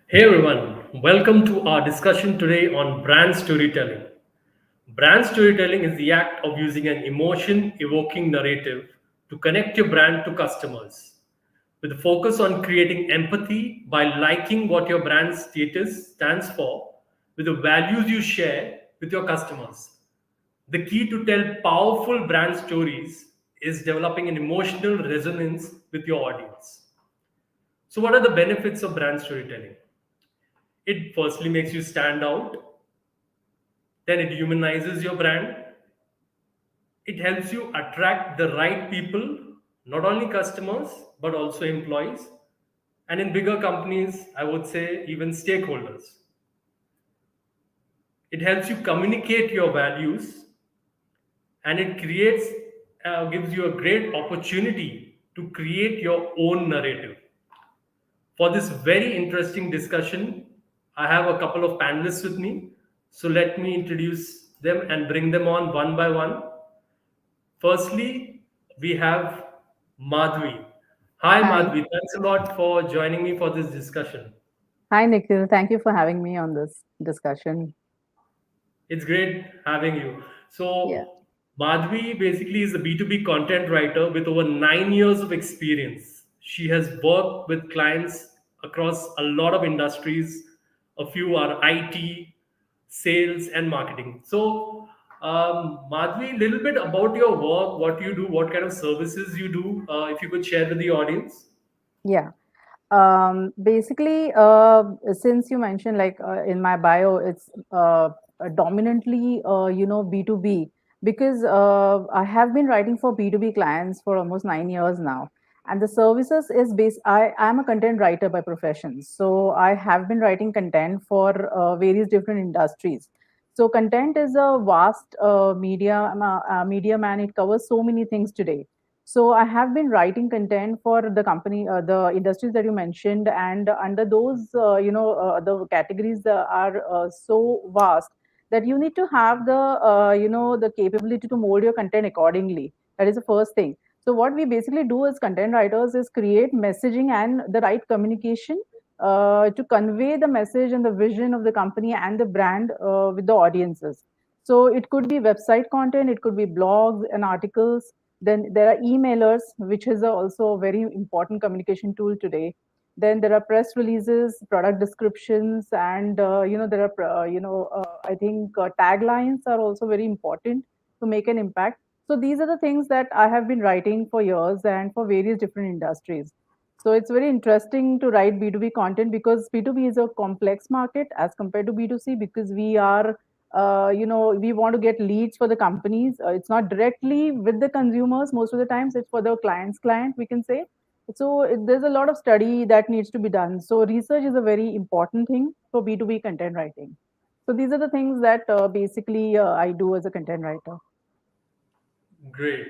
Hey everyone, welcome to our discussion today on brand storytelling. Brand storytelling is the act of using an emotion evoking narrative to connect your brand to customers, with a focus on creating empathy by liking what your brand status stands for with the values you share with your customers. The key to tell powerful brand stories is developing an emotional resonance with your audience. So, what are the benefits of brand storytelling? It firstly makes you stand out, then it humanizes your brand, it helps you attract the right people, not only customers, but also employees, and in bigger companies, I would say even stakeholders. It helps you communicate your values and it gives you a great opportunity to create your own narrative. For this very interesting discussion, I have a couple of panelists with me. So let me introduce them and bring them on one by one. Firstly, we have Madhavi. Hi, Hi. Madhavi. Thanks a lot for joining me for this discussion. Hi, Nikhil. Thank you for having me on this discussion. It's great having you. Yeah. So, Madhvi basically is a B2B content writer with over 9 years of experience. She has worked with clients across a lot of industries. A few are IT, sales, and marketing. So, Madhvi, a little bit about your work, what you do, what kind of services you do, if you could share with the audience. Yeah. Basically, since you mentioned like in my bio, it's dominantly, B2B because I have been writing for B2B clients for almost 9 years now. And the services is based, I am a content writer by profession. So I have been writing content for various different industries. So content is a vast media man. It covers so many things today. So I have been writing content for the company, the industries that you mentioned, and under those, the categories are so vast that you need to have the capability to mold your content accordingly. That is the first thing. So what we basically do as content writers is create messaging and the right communication to convey the message and the vision of the company and the brand with the audiences. So it could be website content, it could be blogs and articles, then there are emailers, which is also a very important communication tool today. Then there are press releases, product descriptions, and there are I think taglines are also very important to make an impact. So these are the things that I have been writing for years and for various different industries. So it's very interesting to write B2B content because B2B is a complex market as compared to B2C because we want to get leads for the companies. It's not directly with the consumers. Most of the times it's for the client's client, we can say. So there's a lot of study that needs to be done. So research is a very important thing for B2B content writing. So these are the things that basically I do as a content writer. Great.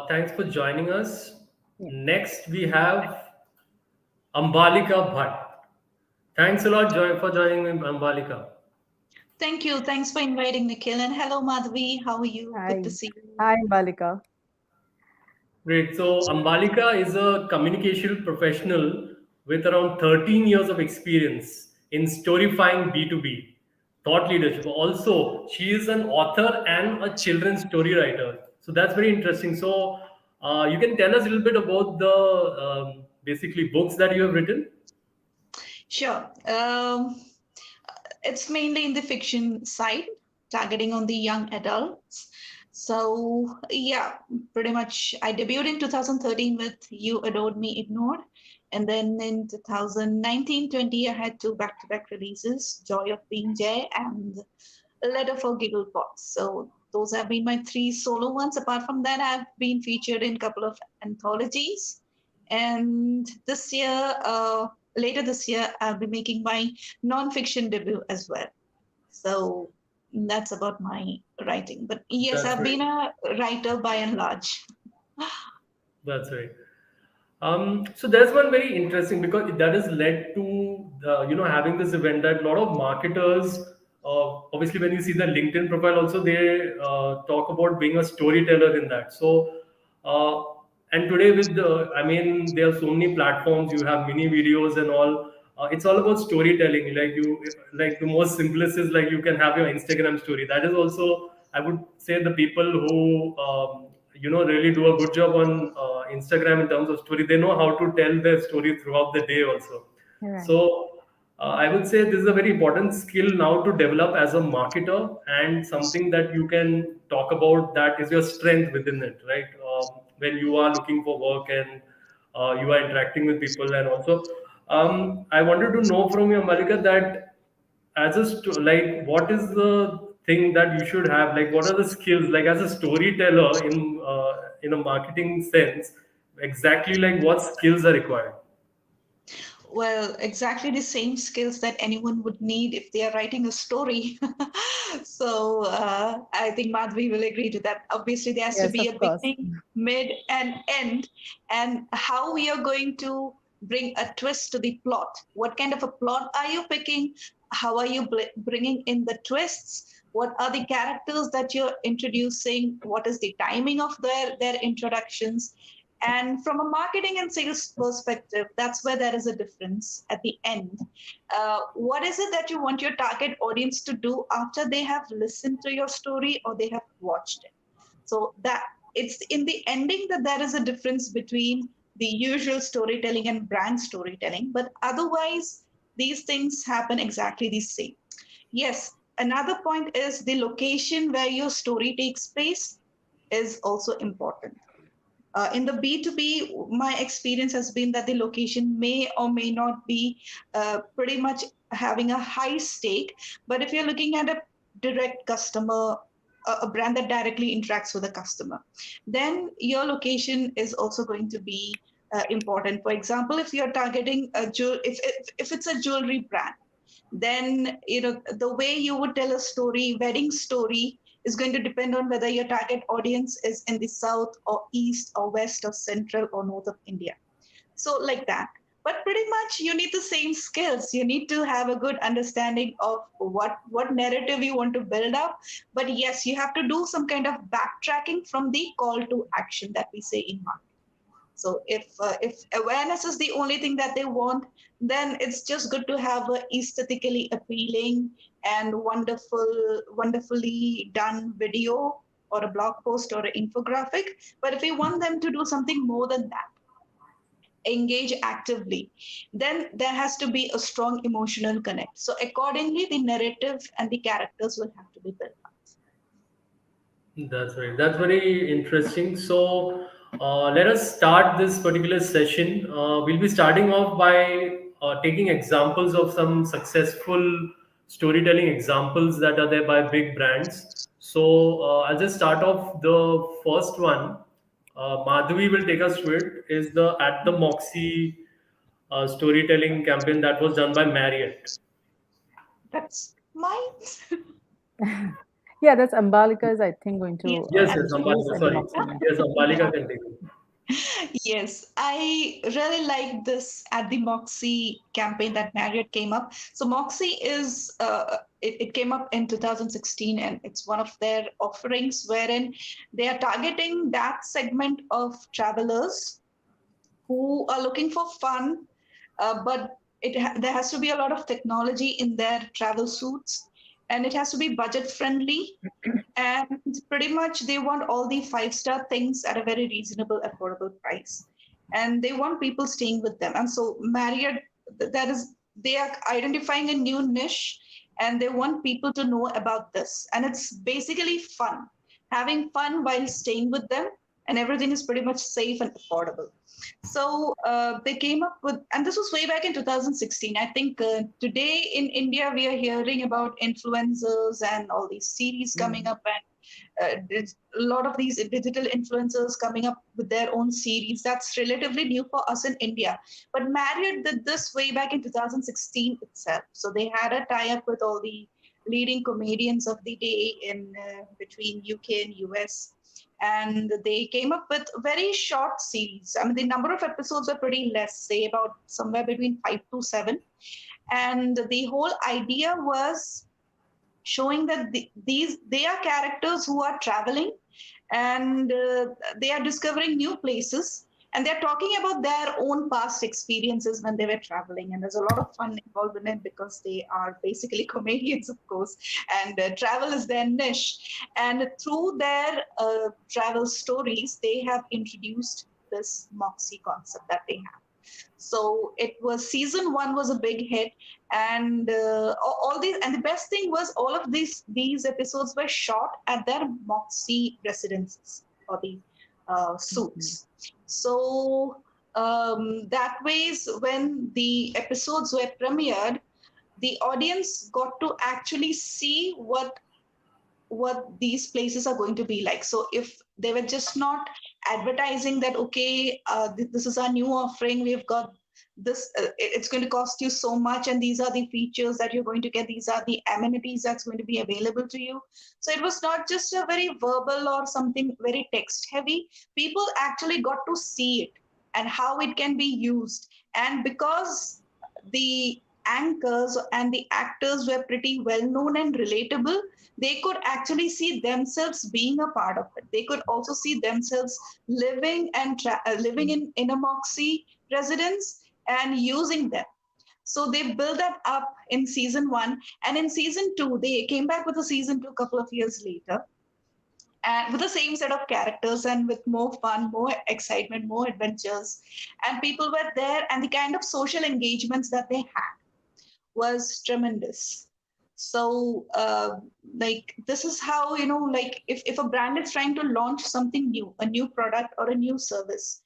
Thanks for joining us. Yeah. Next, we have Ambalika Bhat. Thanks a lot for joining me, Ambalika. Thank you. Thanks for inviting Nikhil. And hello, Madhavi. How are you? Good to Hi. see you. Hi, Balika. Great. So Ambalika is a communication professional with around 13 years of experience in storifying B2B, thought leadership. Also, she is an author and a children's story writer. So that's very interesting. So you can tell us a little bit about the basically books that you have written. Sure. It's mainly in the fiction side, targeting on the young adults. So, yeah, pretty much I debuted in 2013 with You Adored Me Ignored. And then in 2019-20, I had two back to back releases Joy of Being Jay and A Letter for Giggle Pots. So, those have been my three solo ones. Apart from that, I've been featured in a couple of anthologies. And later this year, I'll be making my non-fiction debut as well. So that's about my writing. But yes, That's I've great. been a writer by and large. That's right. So there's one very interesting because that has led to having this event that a lot of marketers, obviously when you see the LinkedIn profile also they talk about being a storyteller in that. So and today with the I mean there are so many platforms, you have mini videos and all. it's all about storytelling. Like like the most simplest is like you can have your Instagram story. That is also, I would say, the people who really do a good job on Instagram in terms of story. They know how to tell their story throughout the day also. Right. So I would say this is a very important skill now to develop as a marketer, and something that you can talk about, that is your strength within it, right? When you are looking for work and you are interacting with people. And also, I wanted to know from you, Malika, that as a like, what is the thing that you should have? Like, what are the skills, like as a storyteller in a marketing sense? Exactly, like what skills are required? Well, exactly the same skills that anyone would need if they are writing a story. So I think Madhavi will agree to that. Obviously, there has to Yes, be of a course. beginning, mid, and end, and how we are going to bring a twist to the plot. What kind of a plot are you picking? How are you bringing in the twists? What are the characters that you're introducing? What is the timing of their introductions? And from a marketing and sales perspective, that's where there is a difference at the end. What is it that you want your target audience to do after they have listened to your story or they have watched it? So that it's in the ending that there is a difference between the usual storytelling and brand storytelling. But otherwise, these things happen exactly the same. Yes, another point is the location where your story takes place is also important. In the B2B, my experience has been that the location may or may not be pretty much having a high stake. But if you're looking at a direct customer, a brand that directly interacts with a customer, then your location is also going to be important. For example, if you're targeting if it's a jewelry brand, then the way you would tell a story, wedding story, is going to depend on whether your target audience is in the south or east or west or central or north of India. So like that. But pretty much you need the same skills. You need to have a good understanding of what narrative you want to build up. But yes, you have to do some kind of backtracking from the call to action that we say in marketing. So if awareness is the only thing that they want, then it's just good to have a aesthetically appealing and wonderfully done video or a blog post or an infographic. But if you want them to do something more than that, engage actively, then there has to be a strong emotional connect. So accordingly, the narrative and the characters will have to be built. That's right. That's very interesting. So, let us start this particular session. We'll be starting off by taking examples of some successful storytelling examples that are there by big brands. So, I'll just start off the first one. Madhavi will take us through it. Is the At the Moxy storytelling campaign that was done by Marriott. That's mine. Yeah, that's Ambalika is, I think, going Yes, to Yes, at yes, the introduce Ambalika. at the Sorry. Moxie. Yes, Ambalika can take it. Yes, I really like this at the Moxy campaign that Marriott came up. So Moxy it came up in 2016, and it's one of their offerings wherein they are targeting that segment of travelers who are looking for fun, but there has to be a lot of technology in their travel suits, and it has to be budget friendly, and pretty much they want all the five-star things at a very reasonable affordable price, and they want people staying with them. And so Marriott, that is, they are identifying a new niche, and they want people to know about this, and it's basically fun, having fun while staying with them, and everything is pretty much safe and affordable. So they came up with, and this was way back in 2016. I think today in India we are hearing about influencers and all these series coming Mm. up, and there's a lot of these digital influencers coming up with their own series. That's relatively new for us in India. But Marriott did this way back in 2016 itself. So they had a tie up with all the leading comedians of the day in between UK and US. And they came up with very short series. I mean, the number of episodes were pretty less, say about somewhere between 5 to 7. And the whole idea was showing that these they are characters who are traveling, and they are discovering new places, And they're talking about their own past experiences when they were traveling, and there's a lot of fun involved in it because they are basically comedians, of course, and travel is their niche. And through their travel stories, they have introduced this Moxy concept that they have. So it was season one was a big hit, and all these, and the best thing was all of these episodes were shot at their Moxy residences or the Okay. suits. So that ways when the episodes were premiered, the audience got to actually see what these places are going to be like. So if they were just not advertising that, okay, this is our new offering, we've got this, it's going to cost you so much, and these are the features that you're going to get, these are the amenities that's going to be available to you. So it was not just a very verbal or something very text heavy. People actually got to see it and how it can be used. And because the anchors and the actors were pretty well known and relatable, they could actually see themselves being a part of it. They could also see themselves living and living in a Moxie residence and using them. So they built that up in season one, and in season two they came back with a season two a couple of years later, and with the same set of characters and with more fun, more excitement, more adventures, and people were there, and the kind of social engagements that they had was tremendous. So, like, this is how, like, if a brand is trying to launch something new, a new product or a new service,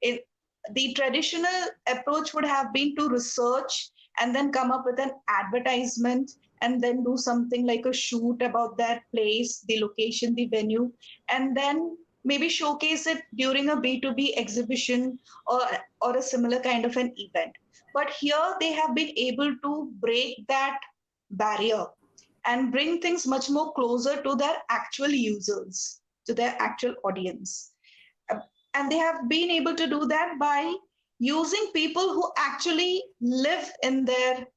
it, the traditional approach would have been to research and then come up with an advertisement and then do something like a shoot about that place, the location, the venue, and then maybe showcase it during a B2B exhibition or, or a similar kind of an event. But here they have been able to break that barrier and bring things much more closer to their actual users, to their actual audience. Uh, And they have been able to do that by using people who actually live in their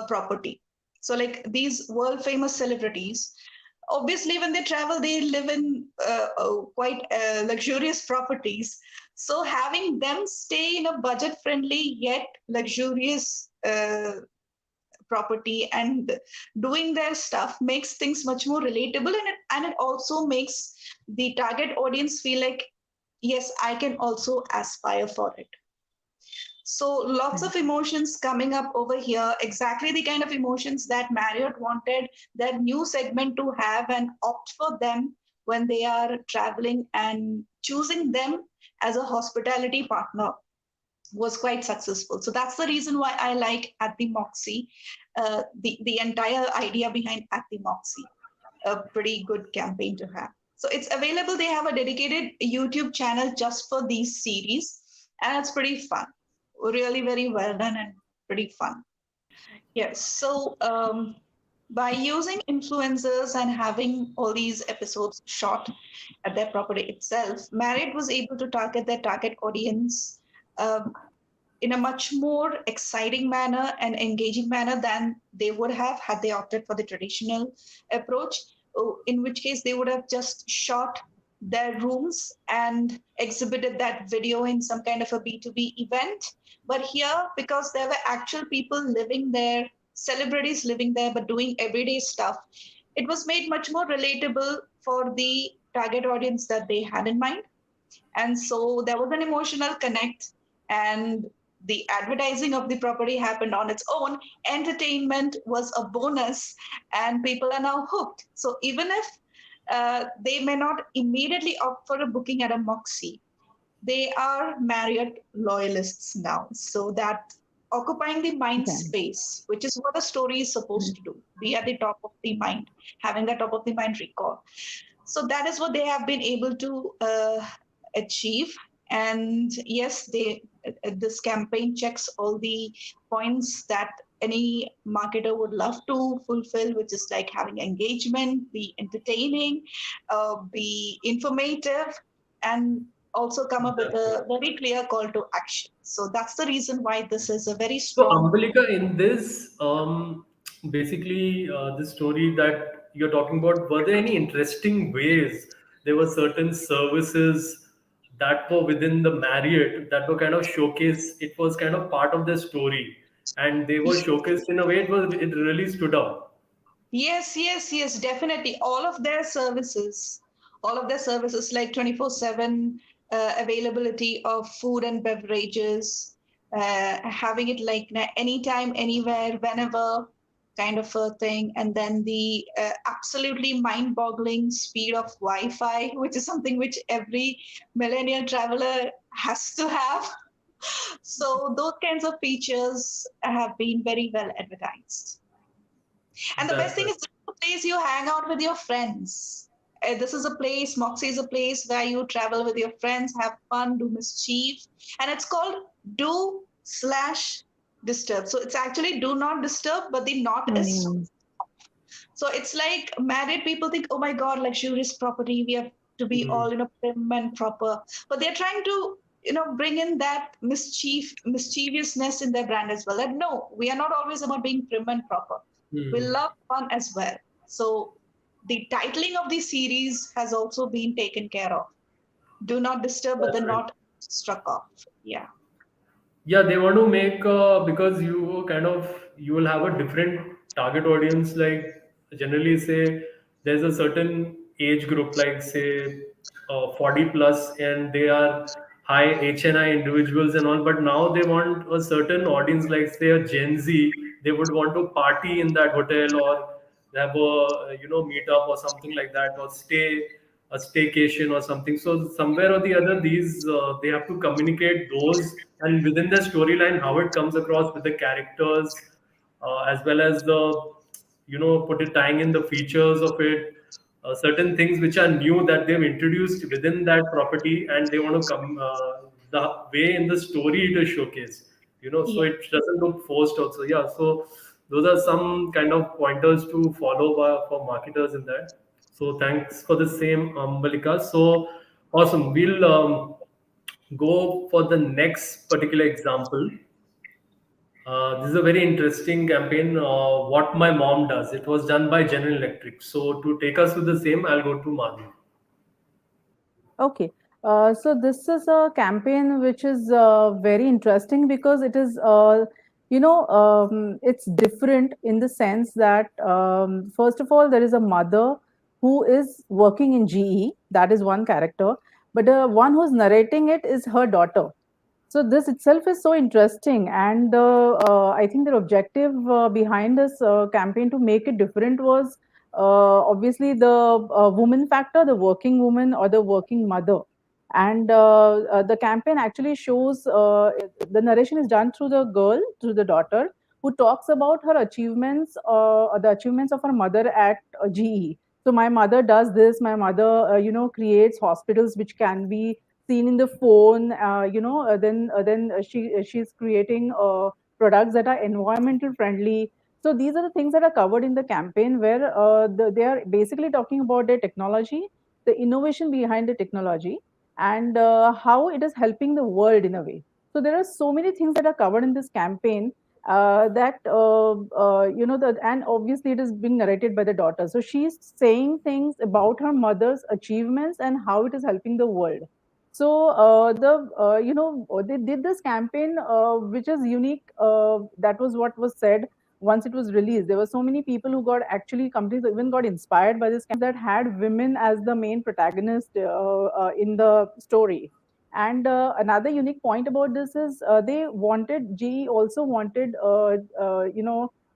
property. So, like these world famous celebrities, obviously when they travel they live in quite luxurious properties, so having them stay in a budget friendly yet luxurious property and doing their stuff makes things much more relatable, and it also makes the target audience feel like, yes, I can also aspire for it. So lots of emotions coming up over here, exactly the kind of emotions that Marriott wanted that new segment to have and opt for them when they are traveling, and choosing them as a hospitality partner was quite successful. So that's the reason why I like At the Moxie, the entire idea behind At the Moxie, a pretty good campaign to have. So it's available. They have a dedicated YouTube channel just for these series, and it's pretty fun. Really, very well done and pretty fun. Yes. So by using influencers and having all these episodes shot at their property itself, Marriott was able to target their target audience in a much more exciting manner and engaging manner than they would have had they opted for the traditional approach, in which case they would have just shot their rooms and exhibited that video in some kind of a B2B event. But here, because there were actual people living there, celebrities living there, but doing everyday stuff, it was made much more relatable for the target audience that they had in mind. And so there was an emotional connect, and the advertising of the property happened on its own. Entertainment was a bonus, and people are now hooked. So even if they may not immediately opt for a booking at a Moxie, they are Marriott loyalists now. So that occupying the mind Okay. space, which is what a story is supposed to do, be at the top of the mind, having that top of the mind recall. So that is what they have been able to achieve. And yes, they this campaign checks all the points that any marketer would love to fulfill, which is like having engagement, be entertaining, be informative, and also come up with That's a right. very clear call to action. So that's the reason why this is a very So, strong. Ambalika, in this, basically, the story that you're talking about, were there any interesting ways there were certain services that were within the Marriott that were kind of showcased. It was kind of part of the story, and they were showcased in a way it really stood out. Yes, yes, yes, definitely. All of their services like 24/7 availability of food and beverages, having it like anytime, anywhere, whenever kind of a thing. And then the absolutely mind boggling speed of Wi Fi, which is something which every millennial traveler has to have. So, those kinds of features have been very well advertised. And the best That's thing right. is, this is a place you hang out with your friends. This is a place, Moxie is a place where you travel with your friends, have fun, do mischief. And it's called do slash disturb. So it's actually do not disturb, but the not is. Hmm. So it's like married people think, oh my God, luxurious property. We have to be Mm. all, prim and proper. But they're trying to, bring in that mischievousness in their brand as well. That no, we are not always about being prim and proper. We Mm. love fun as well. So the titling of the series has also been taken care of. Do not disturb, but That's the right. not struck off. Yeah. Yeah, they want to make because you kind of you will have a different target audience. Like generally, say there's a certain age group, like say 40 plus, and they are high HNI individuals and all. But now they want a certain audience, like say a Gen Z. They would want to party in that hotel or have a meet up or something like that, or stay a staycation or something. So somewhere or the other, these they have to communicate those, and within the storyline, how it comes across with the characters, as well as the put it tying in the features of it, certain things which are new that they've introduced within that property, and they want to come the way in the story it is showcased. So Yeah. it doesn't look forced also. Yeah, so those are some kind of pointers to follow for marketers in that. So thanks for the same, Ambalika. So awesome. We'll go for the next particular example. This is a very interesting campaign. What my mom does. It was done by General Electric. So to take us through the same, I'll go to Madhavi. Okay. So this is a campaign which is very interesting because it is, it's different in the sense that, first of all, there is a mother who is working in GE. That is one character. But the one who's narrating it is her daughter. So this itself is so interesting, and I think the objective behind this campaign to make it different was obviously the woman factor, the working woman or the working mother, and the campaign actually shows the narration is done through the girl, through the daughter, who talks about her achievements, the achievements of her mother at GE. So my mother does this. My mother, creates hospitals which can be seen in the phone. Then she's creating products that are environmental friendly. So these are the things that are covered in the campaign, where they are basically talking about the technology, the innovation behind the technology, and how it is helping the world in a way. So there are so many things that are covered in this campaign, and obviously it is being narrated by the daughter. So she's saying things about her mother's achievements and how it is helping the world. So they did this campaign, which is unique. That was what was said once it was released. There were so many people who got actually companies even got inspired by this that had women as the main protagonist in the story. And another unique point about this is they wanted GE also wanted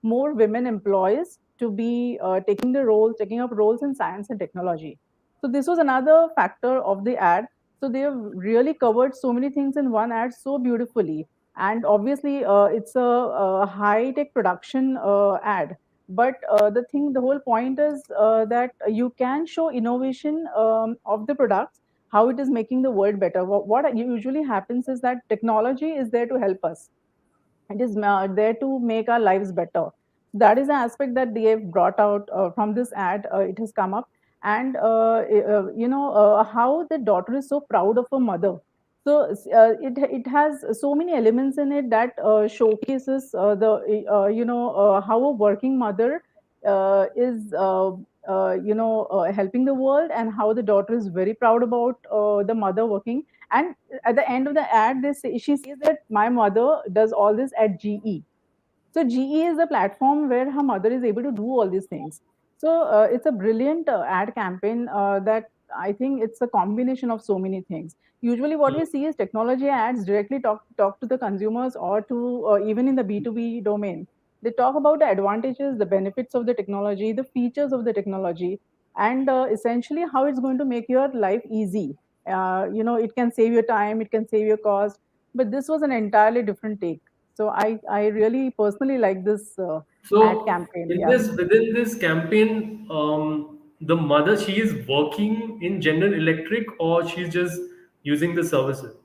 more women employees to be taking up roles in science and technology. So this was another factor of the ad. So they have really covered so many things in one ad so beautifully. And obviously, it's a high tech production ad. But the whole point is that you can show innovation of the products, how it is making the world better. What usually happens is that technology is there to help us, it is there to make our lives better. That is an aspect that they have brought out from this ad. It has come up, and how the daughter is so proud of her mother. So it has so many elements in it that showcases the how a working mother is helping the world, and how the daughter is very proud about the mother working. And at the end of the ad, she says that my mother does all this at GE. So GE is the platform where her mother is able to do all these things. So it's a brilliant ad campaign that I think it's a combination of so many things. Usually, what we see is technology ads directly talk to the consumers, or to even in the B2B domain. They talk about the advantages, the benefits of the technology, the features of the technology, and essentially how it's going to make your life easy. It can save your time, it can save your cost, but this was an entirely different take. So I really personally like this ad So campaign. in Yeah. this within this campaign, the mother, she is working in General Electric, or she's just using the services.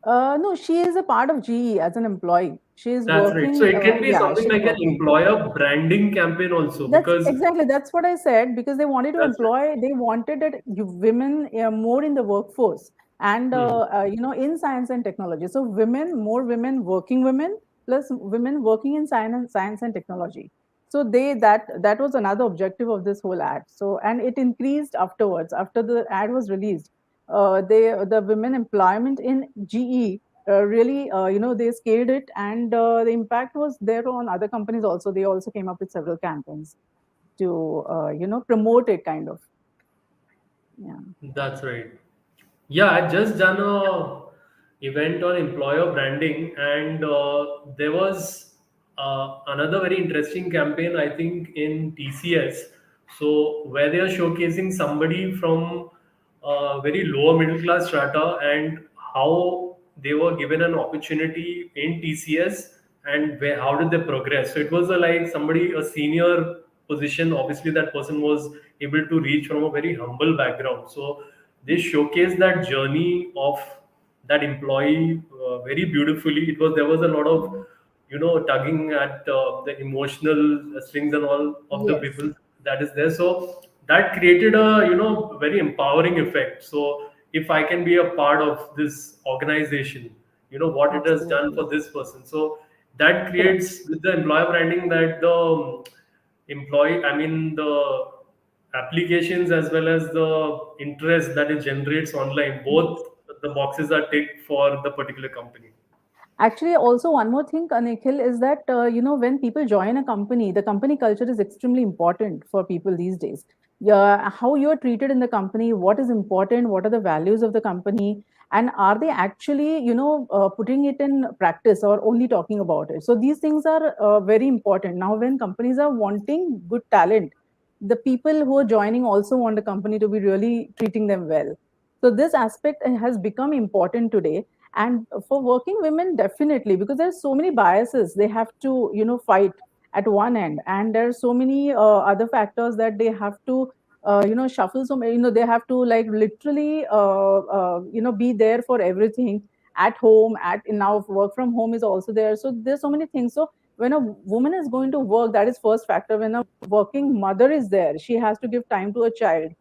No, she is a part of GE as an employee. She is That's right. So working. it can be Yeah, something she's like an working. employer branding campaign also, That's because exactly that's what I said, because they wanted to that's employ. They wanted that women more in the workforce, and right. in science and technology. So more women, working women, plus women working in science and technology. So that was another objective of this whole ad. So, and it increased afterwards after the ad was released. The women employment in GE really, they scaled it, and the impact was there on other companies also. They also came up with several campaigns to promote it, kind of. Yeah. That's right. Yeah, I just done a event on employer branding, and there was another very interesting campaign, I think, in TCS. So where they are showcasing somebody from very lower middle class strata, and how they were given an opportunity in TCS, and how did they progress. So it was like somebody, a senior position. Obviously, that person was able to reach from a very humble background. So they showcase that journey of that employee very beautifully. It was There was a lot of tugging at the emotional strings and all of the Yes, people that is there. So that created a very empowering effect. So if I can be a part of this organization, what it has done absolutely. for this person. So that Correct. creates with the employer branding that the employee, I mean the applications as well as the interest that it generates online, Yes. both the boxes are ticked for the particular company. Actually, also one more thing, Nikhil, is that when people join a company, the company culture is extremely important for people these days. Yeah, how you are treated in the company, what is important, what are the values of the company, and are they actually putting it in practice, or only talking about it? So these things are very important. Now, when companies are wanting good talent, the people who are joining also want the company to be really treating them well. So this aspect has become important today, and for working women, definitely, because there's so many biases they have to fight at one end, and there are so many other factors that they have to shuffle. So they have to, like, literally be there for everything at home. At Now work from home is also there, so there's so many things. So when a woman is going to work, that is first factor. When a working mother is there, she has to give time to a child.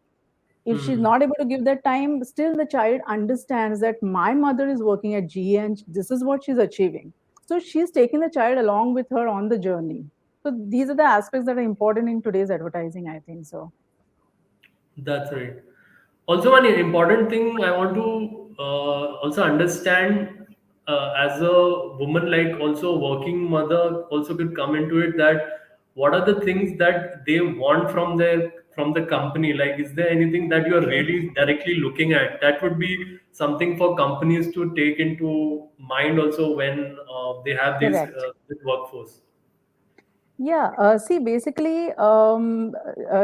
If she's Hmm. not able to give that time, still the child understands that my mother is working at GE and this is what she's achieving. So she's taking the child along with her on the journey. So these are the aspects that are important in today's advertising, I think so. That's right. Also, one important thing I want to also understand, as a woman, like also working mother, also could come into it, that what are the things that they want from the company? Like, is there anything that you are Yes, really directly looking at? That would be something for companies to take into mind also when they have correct. this workforce. Yeah, see, basically,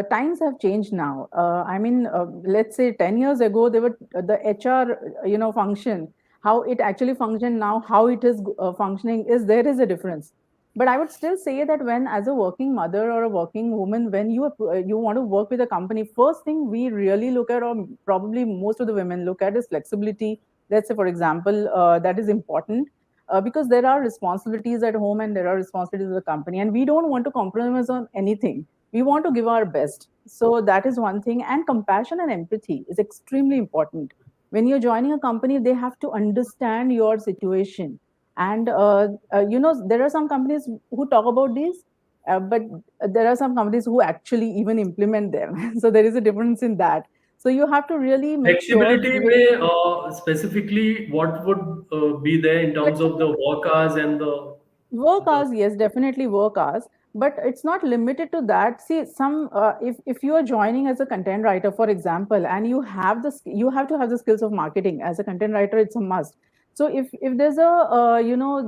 times have changed now. I mean, let's say 10 years ago, they were the HR, function, how it actually functioned now, how it is functioning, there is a difference. But I would still say that when, as a working mother or a working woman, when you want to work with a company, first thing we really look at, or probably most of the women look at, is flexibility. Let's say, for example, that is important, because there are responsibilities at home and there are responsibilities of the company, and we don't want to compromise on anything. We want to give our best. So that is one thing. And compassion and empathy is extremely important. When you're joining a company, they have to understand your situation. And there are some companies who talk about these, but there are some companies who actually even implement them. So there is a difference in that. So you have to really make sure Flexibility with may specifically what would be there in terms of the flexibility. work hours and Work the hours, yes, definitely work hours, but it's not limited to that. See, some if you are joining as a content writer, for example, and you have you have to have the skills of marketing as a content writer. It's a must. So if there's a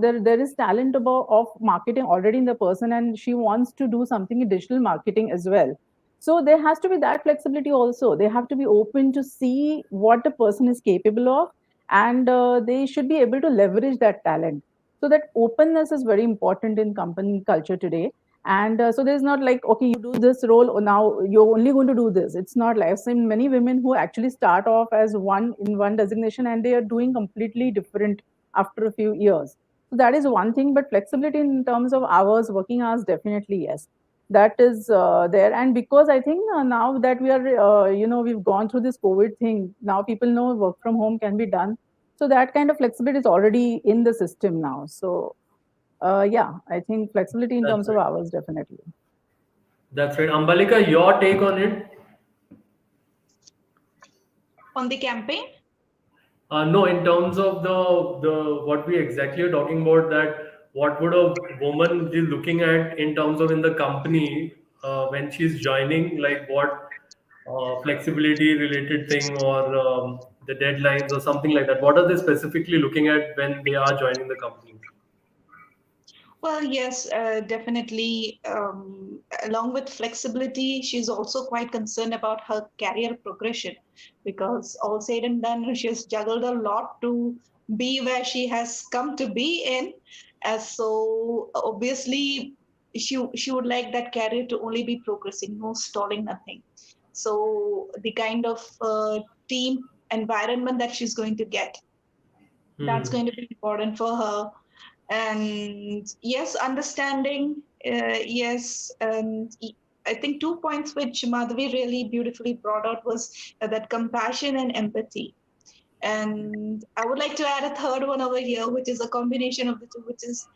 there is talent about of marketing already in the person, and she wants to do something in digital marketing as well. So there has to be that flexibility also. They have to be open to see what the person is capable of, and they should be able to leverage that talent. So that openness is very important in company culture today. And so there's not like, okay, you do this role, or now you're only going to do this. It's not like, I've seen many women who actually start off as one in one designation, and they are doing completely different after a few years. So that is one thing. But flexibility in terms of hours, working hours, definitely yes, that is there. And because I think now that we are we've gone through this COVID thing, now people know work from home can be done. So that kind of flexibility is already in the system now. So yeah, I think flexibility in that's terms of right. hours, definitely. That's right. Ambalika, your take on it? On the campaign. No, in terms of the what we exactly are talking about, that what would a woman be looking at in terms of in the company when she's joining, like what flexibility related thing or the deadlines or something like that. What are they specifically looking at when they are joining the company? Well, yes, definitely. Along with flexibility, she's also quite concerned about her career progression because all said and done, she's juggled a lot to be where she has come to be in. So obviously, she would like that career to only be progressing, no stalling, nothing. So the kind of team environment that she's going to get, that's Hmm. going to be important for her. And yes, understanding, yes. And I think 2 points which Madhavi really beautifully brought out was that compassion and empathy. And I would like to add a third one over here, which is a combination of the two, which is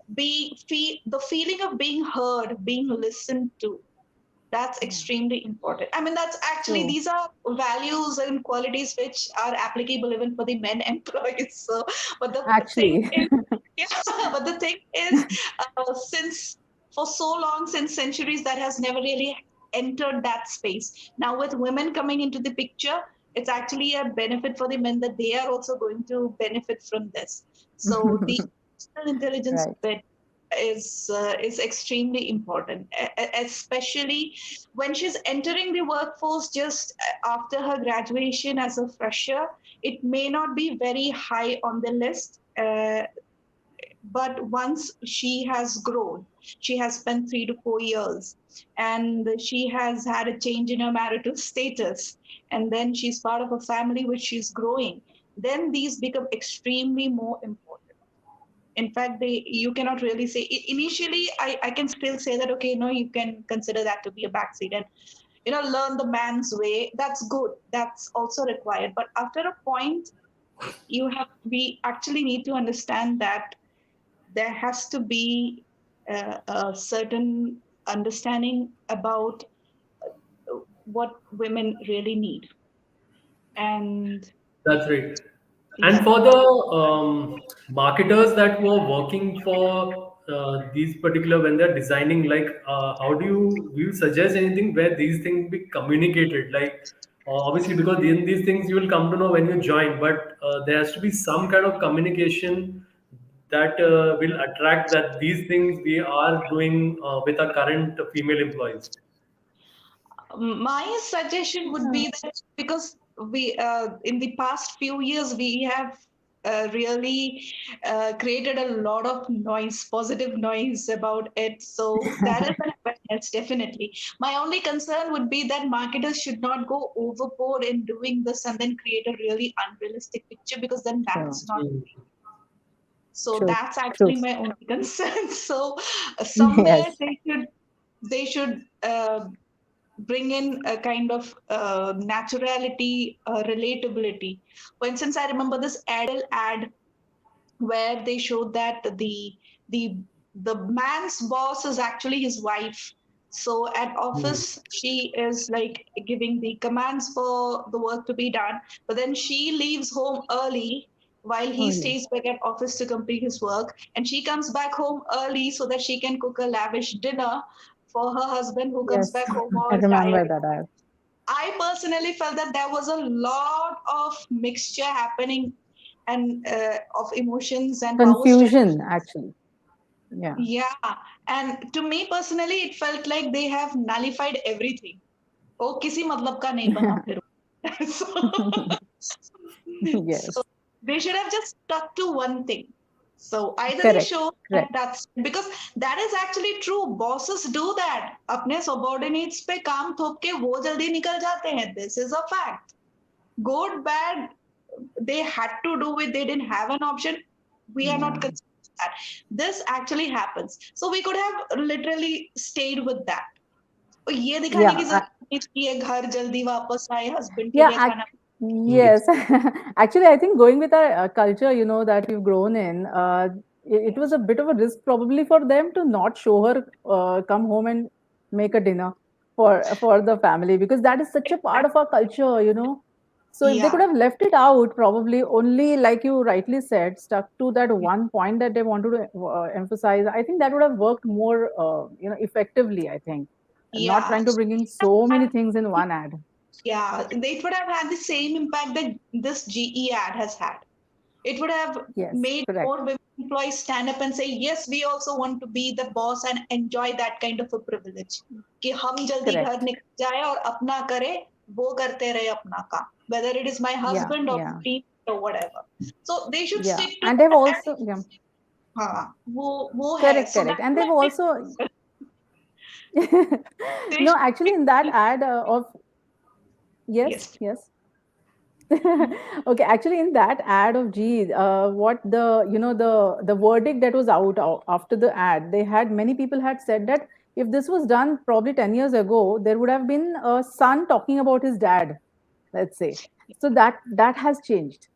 the feeling of being heard, being listened to. That's Yeah. extremely important. I mean, that's actually, True. these are values and qualities which are applicable even for the men employees. So, but the thing Actually. is, yeah, but the thing is, since for so long, since centuries, that has never really entered that space. Now, with women coming into the picture, it's actually a benefit for the men that they are also going to benefit from this. So, the emotional intelligence Right. bit is extremely important, especially when she's entering the workforce just after her graduation as a fresher. It may not be very high on the list, but once she has grown, she has spent 3 to 4 years, and she has had a change in her marital status, and then she's part of a family which she's growing, then these become extremely more important. In fact, they you cannot really say initially. I can still say that, okay, no, you can consider that to be a backseat, and learn the man's way. That's good, that's also required, but after a point, we actually need to understand that there has to be a certain understanding about what women really need. And That's right. And yeah. for the marketers that were working for these particular, when they're designing, like how do you suggest anything where these things be communicated? Like obviously, because in these things you will come to know when you join, but there has to be some kind of communication that will attract that these things we are doing with our current female employees. My suggestion would Yeah. be that because we in the past few years we have really created a lot of noise, positive noise about it. So that is an awareness, definitely. My only concern would be that marketers should not go overboard in doing this and then create a really unrealistic picture, because then True. that's not. Hmm. So True. that's True. actually my only concern. So somewhere Yes. they should bring in a kind of naturality, relatability. For instance, I remember this ad where they showed that the the man's boss is actually his wife. So at Hmm. office, she is like giving the commands for the work to be done, but then she leaves home early while he Only. stays back at office to complete his work. And she comes back home early so that she can cook a lavish dinner for her husband who comes Yes, back home I all remember tired. that ad. I personally felt that there was a lot of mixture happening and of emotions and power struggle. Confusion, actually. Yeah. Yeah, and to me personally, it felt like they have nullified everything. Oh, किसी मतलब का नहीं बना फिर. so, so Yes. they should have just stuck to one thing. So either they Correct. show that Correct. that's because that is actually true. Bosses do that. अपने subordinates पे काम थोप के वो जल्दी निकल जाते हैं. This is a fact. Good, bad, they had to do it. They didn't have an option. We are not Yeah. considering that. This actually happens. So we could have literally stayed with that. ये दिखाने की Yeah. जरूरत नहीं थी ये घर जल्दी वापस आए हस्बैंड के Yeah, लिए खाना. Hmm. yes. Actually, I think going with our culture, that we've grown in, it was a bit of a risk probably for them to not show her come home and make a dinner for the family, because that is such a part of our culture. So if they could Yeah, have left it out, probably only like you rightly said, stuck to that one point that they wanted to emphasize, I think that would have worked more, effectively. I think, not yeah. trying to bring in so many things in one ad. Yeah, they would have had the same impact that this GE ad has had. It would have Yes, made correct. more women employees stand up and say, yes, we also want to be the boss and enjoy that kind of a privilege. कि हम जल्दी घर Correct. निकल जाए और अपना करे, वो करते रहे अपना काम. Whether it is my Yeah, husband or yeah, team or whatever. So they should yeah. stick to And they've that. And also, yeah, हाँ, वो है. correct, So correct. that And they've might be also, they no, should actually, be, in that ad of, yes, yes, yes. Okay, actually, in that ad of G, what the verdict that was out after the ad, they had many people had said that if this was done probably 10 years ago, there would have been a son talking about his dad, let's say. So that has changed.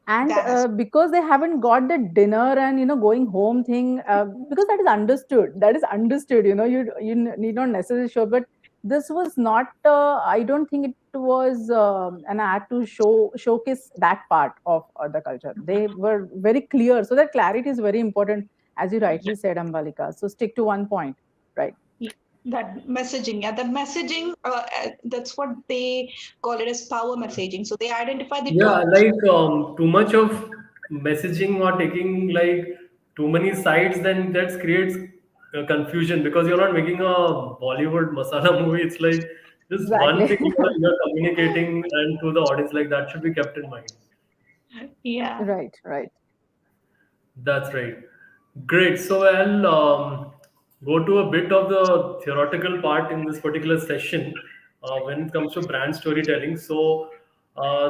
And that has. because they haven't got the dinner and going home thing, because that is understood, you need not necessarily show, but this was not, I don't think it was an act to showcase that part of the culture. They were very clear, so that clarity is very important, as you rightly said, Ambalika. So stick to one point, right? Yeah, that messaging, yeah, that messaging, that's what they call it as power messaging. So they identify the Yeah, top. like too much of messaging or taking like too many sides, then that creates confusion because you're not making a Bollywood masala movie. It's like just one Exactly. thing you're communicating and to the audience, like that should be kept in mind. Yeah. Right, right. That's right. Great. So I'll go to a bit of the theoretical part in this particular session when it comes to brand storytelling. So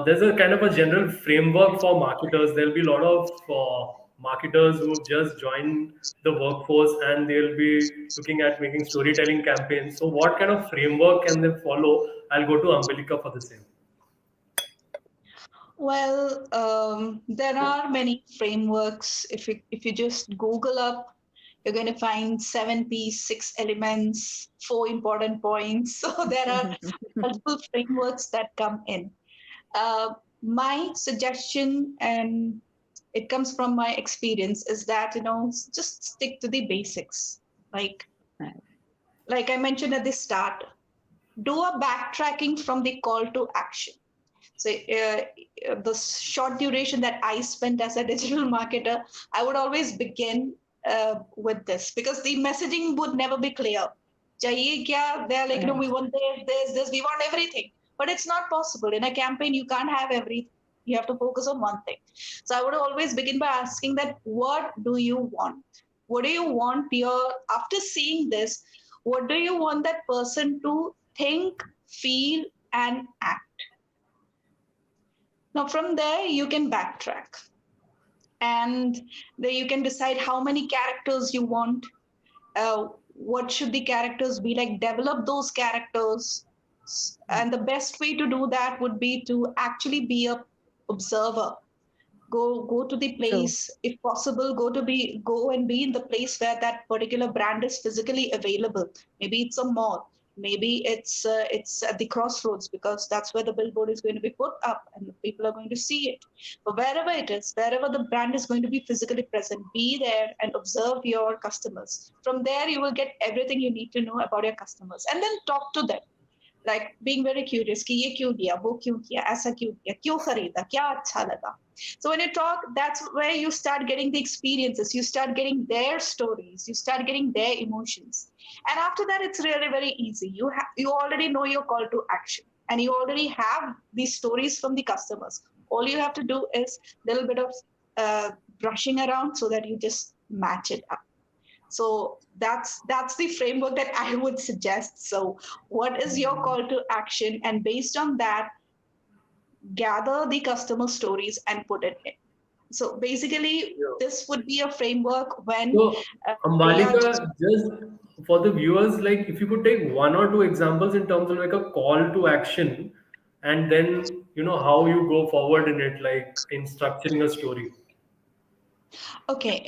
there's a kind of a general framework for marketers. There'll be a lot of marketers who've just joined the workforce and they'll be looking at making storytelling campaigns. So what kind of framework can they follow? I'll go to Ambalika for the same. Well, there are many frameworks. If you just Google up, you're going to find 7 P's, 6 elements, 4 important points. So there are multiple frameworks that come in. My suggestion, and it comes from my experience, is that just stick to the basics. Like Right. like I mentioned at the start, do a backtracking from the call to action. So the short duration that I spent as a digital marketer, I would always begin with this because the messaging would never be clear. चाहिए क्या? They're like, we Right. want this, we want everything. But it's not possible. In a campaign, you can't have everything. You have to focus on one thing. So I would always begin by asking that, what do you want? What do you want after seeing this, what do you want that person to think, feel, and act? Now, from there, you can backtrack and then you can decide how many characters you want. What should the characters be like? Develop those characters. And the best way to do that would be to actually be a observer. Go to the True. place, if possible. Go and be in the place where that particular brand is physically available. Maybe it's a mall, maybe it's at the crossroads, because that's where the billboard is going to be put up and the people are going to see it. But wherever it is, wherever the brand is going to be physically present, be there and observe your customers. From there you will get everything you need to know about your customers, and then talk to them, like being very curious कि ये क्यों लिया, वो क्यों किया, ऐसा क्यों किया, क्यों खरीदा, क्या अच्छा लगा. So when you talk, that's where you start getting the experiences, you start getting their stories, you start getting their emotions. And after that it's really very easy. You already know your call to action, and you already have these stories from the customers. All you have to do is a little bit of uh, brushing around so that you just match it up. So that's the framework that I would suggest. So what is your call to action, and based on that, gather the customer stories and put it in. So basically Yeah. this would be a framework when So, they are just. Ambalika, just for the viewers, like if you could take one or two examples in terms of like a call to action, and then how you go forward in it, like in structuring a story. Okay,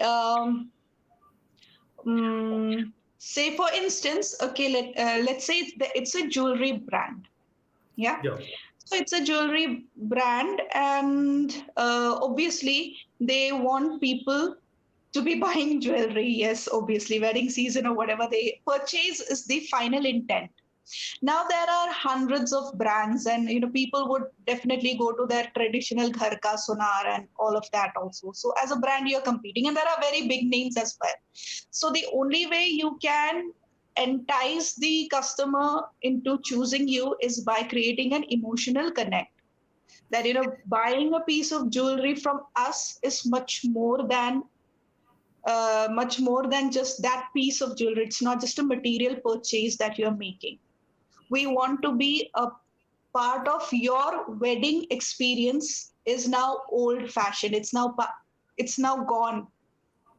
say for instance, okay, let's say it's a jewelry brand. Yeah. Yeah. So it's a jewelry brand, and obviously they want people to be buying jewelry. Yes, obviously, wedding season or whatever they purchase is the final intent. Now there are hundreds of brands, and people would definitely go to their traditional ghar ka sonar and all of that also. So as a brand, you're competing, and there are very big names as well. So the only way you can entice the customer into choosing you is by creating an emotional connect. That buying a piece of jewelry from us is much more than just that piece of jewelry. It's not just a material purchase that you're making. We want to be a part of your wedding experience. Is now old fashioned, it's now gone.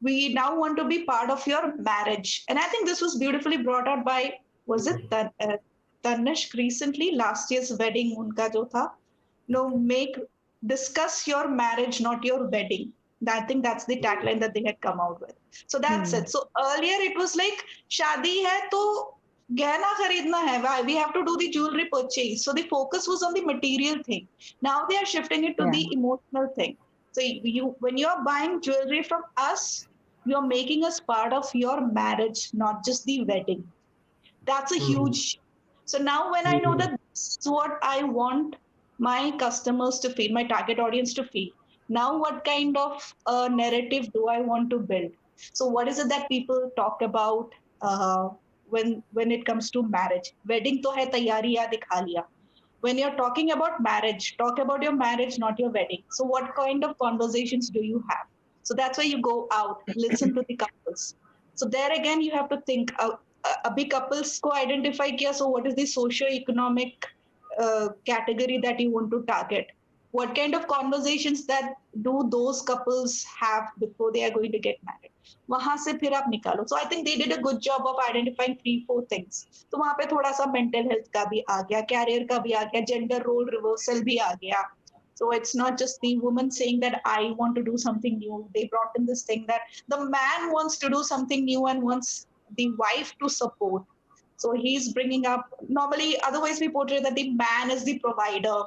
We now want to be part of your marriage. And I think this was beautifully brought out by, was it Tanishk recently, last year's wedding unka jo tha, make discuss your marriage, not your wedding. I think that's the tagline that they had come out with. So that's Hmm. it. So earlier it was like shadi hai to gehna kharidna hai. Why? We have to do the jewelry purchase. So the focus was on the material thing. Now they are shifting it to Yeah. the emotional thing. So you when you're buying jewelry from us, you're making us part of your marriage, not just the wedding. That's a Mhm. huge. So now when I know Mhm. that this is what I want my customers to feel, my target audience to feel, now what kind of narrative do I want to build? So what is it that people talk about when it comes to marriage? Wedding to hai taiyari ya dikha liya. When you're talking about marriage, talk about your marriage, not your wedding. So what kind of conversations do you have? So that's why you go out, listen to the couples. So there again, you have to think. अभी couples को identify किया. So what is the socio-economic category that you want to target? What kind of conversations that do those couples have before they are going to get married? वहां से फिर आप निकालो. So I think they did a good job of identifying 3-4 things. तो वहां पे थोड़ा सा mental health का भी आ गया, career का भी आ गया, gender role reversal भी आ गया. So it's not just the woman saying that I want to do something new. They brought in this thing that the man wants to do something new and wants the wife to support. So he's bringing up, normally, otherwise we portray that the man is the provider.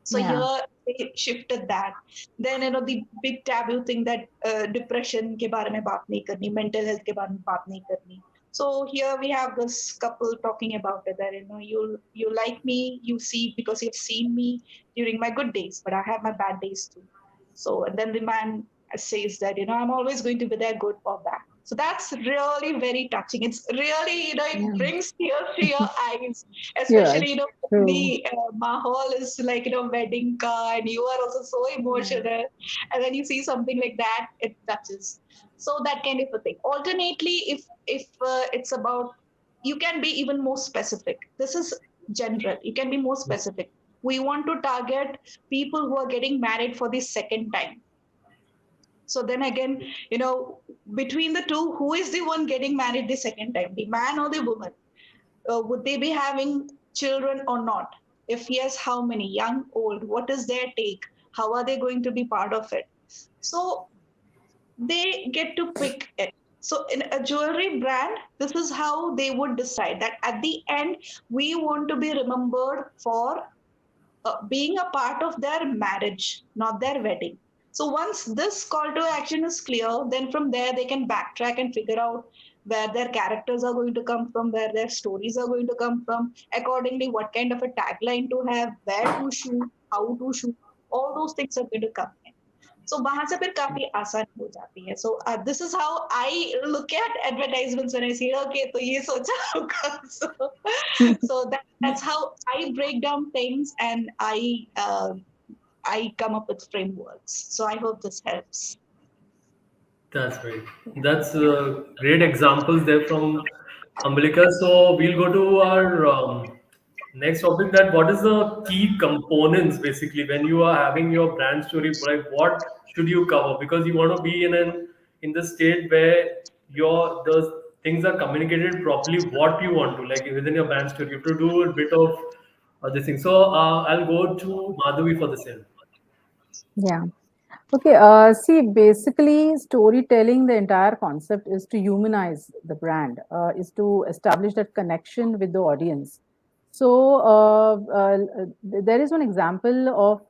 So Yeah. here they shifted that. Then the big taboo thing that depression के बारे में बात नहीं करनी, mental health के बारे में बात नहीं करनी. So here we have this couple talking about it, that you like me, you see, because you've seen me during my good days, but I have my bad days too. So and then the man says that I'm always going to be there, good or bad. So that's really very touching. It's really it Yeah. brings tears to your eyes, especially Yes. when True. the mahal is like wedding car and you are also so Yeah. emotional, and then you see something like that, it touches. So that kind of a thing. Alternately, if it's about, you can be even more specific. This is general, you can be more specific. We want to target people who are getting married for the second time. So then again, between the two, who is the one getting married the second time, the man or the woman? Would they be having children or not? If yes, how many? Young, old? What is their take? How are they going to be part of it? So they get to pick it. So in a jewelry brand, this is how they would decide that at the end, we want to be remembered for being a part of their marriage, not their wedding. So once this call to action is clear, then from there they can backtrack and figure out where their characters are going to come from, where their stories are going to come from, accordingly, what kind of a tagline to have, where to shoot, how to shoot, all those things are going to come in. So वहां से फिर काफी आसान हो जाती है. So this is how I look at advertisements when I see okay तो ये सोचा होगा. So that's how I break down things and I come up with frameworks. So I hope this helps. That's great. That's great examples there from Ambalika. So we'll go to our next topic. That what is the key components basically when you are having your brand story? Like what should you cover? Because you want to be in the state where your those things are communicated properly. What you want to like within your brand story, you have to do a bit of this thing. So I'll go to Madhavi for the same. Yeah. Okay, see, basically, storytelling, the entire concept is to humanize the brand, is to establish that connection with the audience. So, there is one example of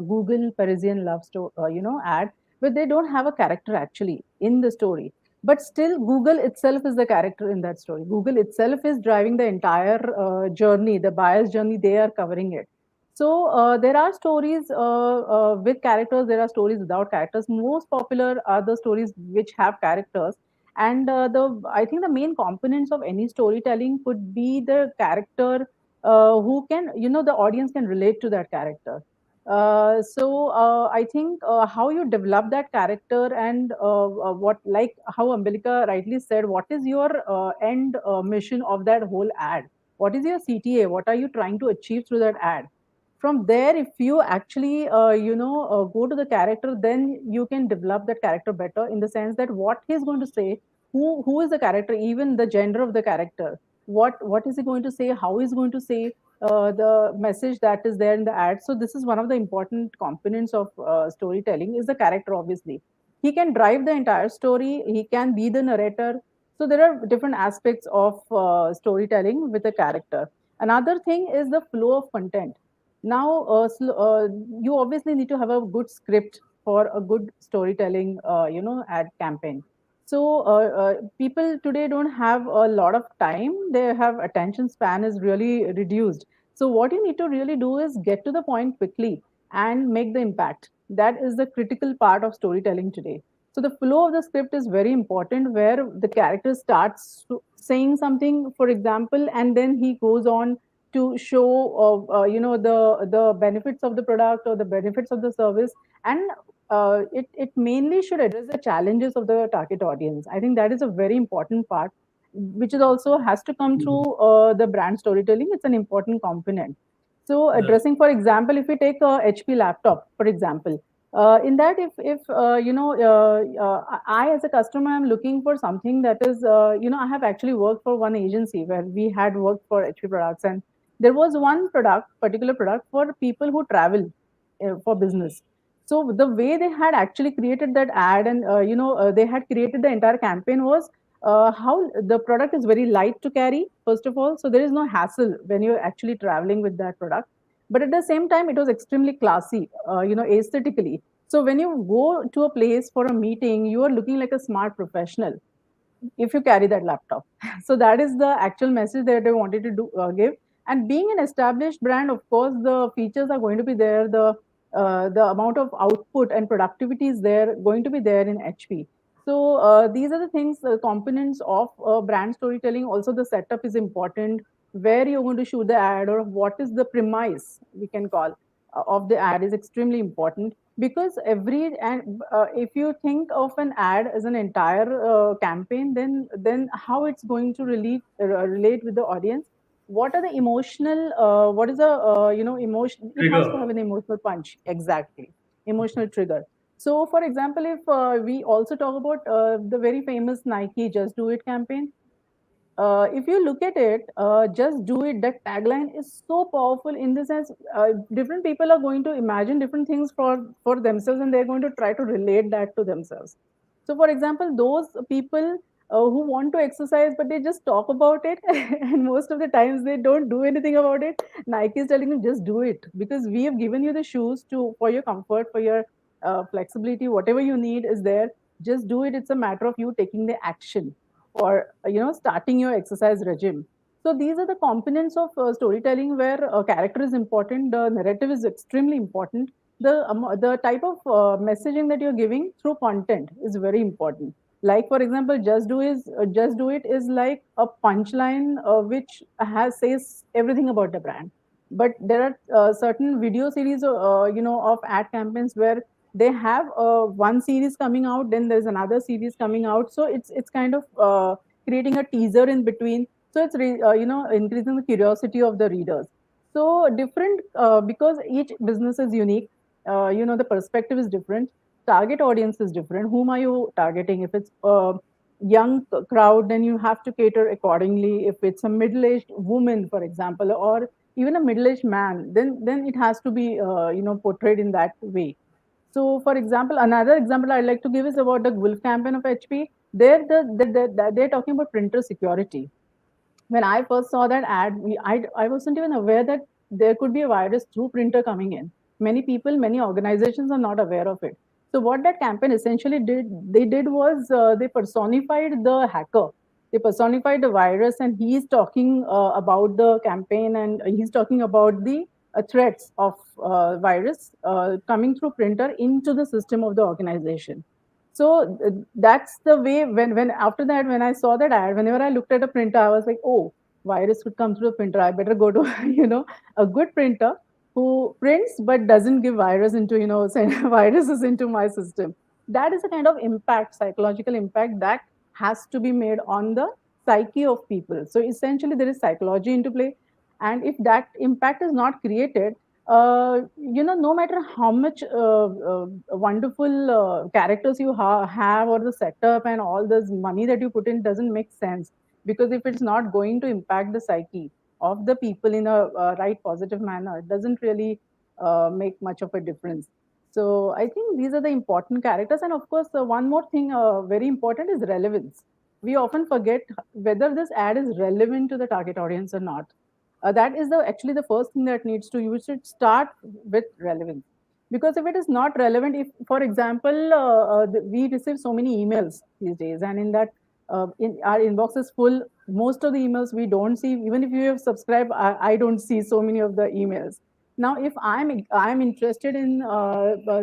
Google Parisian love story, ad, where they don't have a character actually in the story, but still Google itself is the character in that story. Google itself is driving the entire journey, the buyer's journey. They are covering it. So there are stories with characters. There are stories without characters. Most popular are the stories which have characters. And the I think the main components of any storytelling could be the character who can the audience can relate to that character. So I think how you develop that character and what like how Ambilika rightly said, what is your end mission of that whole ad? What is your CTA? What are you trying to achieve through that ad? From there, if you actually go to the character, then you can develop that character better in the sense that what he's going to say, who is the character, even the gender of the character, what is he going to say, how he's going to say the message that is there in the ad. So this is one of the important components of storytelling is the character. Obviously he can drive the entire story, he can be the narrator. So there are different aspects of storytelling with a character. Another thing is the flow of content. Now, you obviously need to have a good script for a good storytelling, ad campaign. So, people today don't have a lot of time. They have attention span is really reduced. So, what you need to really do is get to the point quickly and make the impact. That is the critical part of storytelling today. So, the flow of the script is very important, where the character starts saying something, for example, and then he goes on to show the benefits of the product or the benefits of the service. And it mainly should address the challenges of the target audience. I think that is a very important part, which is also has to come through Mhm. the brand storytelling. It's an important component. So That's addressing, for example, if we take a HP laptop, for example, in that if I as a customer am looking for something that is I have actually worked for one agency where we had worked for HP products, and there was one particular product for people who travel for business. So the way they had actually created that ad, and they had created the entire campaign was how the product is very light to carry, first of all. So there is no hassle when you're actually traveling with that product. But at the same time, it was extremely classy, aesthetically. So when you go to a place for a meeting, you are looking like a smart professional if you carry that laptop. So that is the actual message that they wanted to give. And being an established brand, of course, the features are going to be there. The amount of output and productivity is there going to be there in HP. So these are the things, the components of brand storytelling. Also, the setup is important. Where you're going to shoot the ad, or what is the premise we can call of the ad, is extremely important, because every and if you think of an ad as an entire campaign, then how it's going to relate with the audience. What are the emotional what is the emotion, it has to trigger. have an emotional punch, exactly, emotional trigger. So for example, if we also talk about the very famous Nike Just Do It campaign, if you look at it, just do it. That tagline is so powerful in the sense different people are going to imagine different things for themselves, and they're going to try to relate that to themselves. So, for example, those people who want to exercise but they just talk about it, and most of the times they don't do anything about it. Nike is telling you just do it because we have given you the shoes to for your comfort, for your flexibility, whatever you need is there. Just do it. It's a matter of you taking the action or starting your exercise regime. So these are the components of storytelling where character is important, the narrative is extremely important, the type of messaging that you're giving through content is very important. Like for example, just do it is like a punchline which has says everything about the brand. But there are certain video series of ad campaigns where they have one series coming out, then there's another series coming out, so it's kind of creating a teaser in between, so it's increasing the curiosity of the readers. So different because each business is unique, the perspective is different, target audience is different. Whom are you targeting? If it's a young crowd, then you have to cater accordingly. If it's a middle-aged woman, for example, or even a middle-aged man, then it has to be portrayed in that way. So, for example, another example I'd like to give is about the Wolf campaign of HP. There, they're talking about printer security. When I first saw that ad, I wasn't even aware that there could be a virus through printer coming in. Many people, many organizations are not aware of it. So what that campaign essentially did was they personified the hacker. They personified the virus, and he's talking about the campaign, and he's talking about the threats of virus coming through printer into the system of the organization. So that's the way. When after that, when I saw that ad, whenever I looked at a printer, I was like, oh, virus could come through the printer. I better go to a good printer who prints but doesn't give virus into send viruses into my system. That is a kind of impact, psychological impact that has to be made on the psyche of people. So essentially, there is psychology into play, and if that impact is not created, no matter how much wonderful characters you have, or the setup and all this money that you put in doesn't make sense, because if it's not going to impact the psyche of the people in a right positive manner, it doesn't really make much of a difference. So I think these are the important characters, and of course, one more thing very important is relevance. We often forget whether this ad is relevant to the target audience or not. That is the actually the first thing that needs to you should start with relevance, because if it is not relevant, if for example we receive so many emails these days, and in that in our inbox is full, most of the emails we don't see. Even if you have subscribed, I don't see so many of the emails. Now if I'm interested in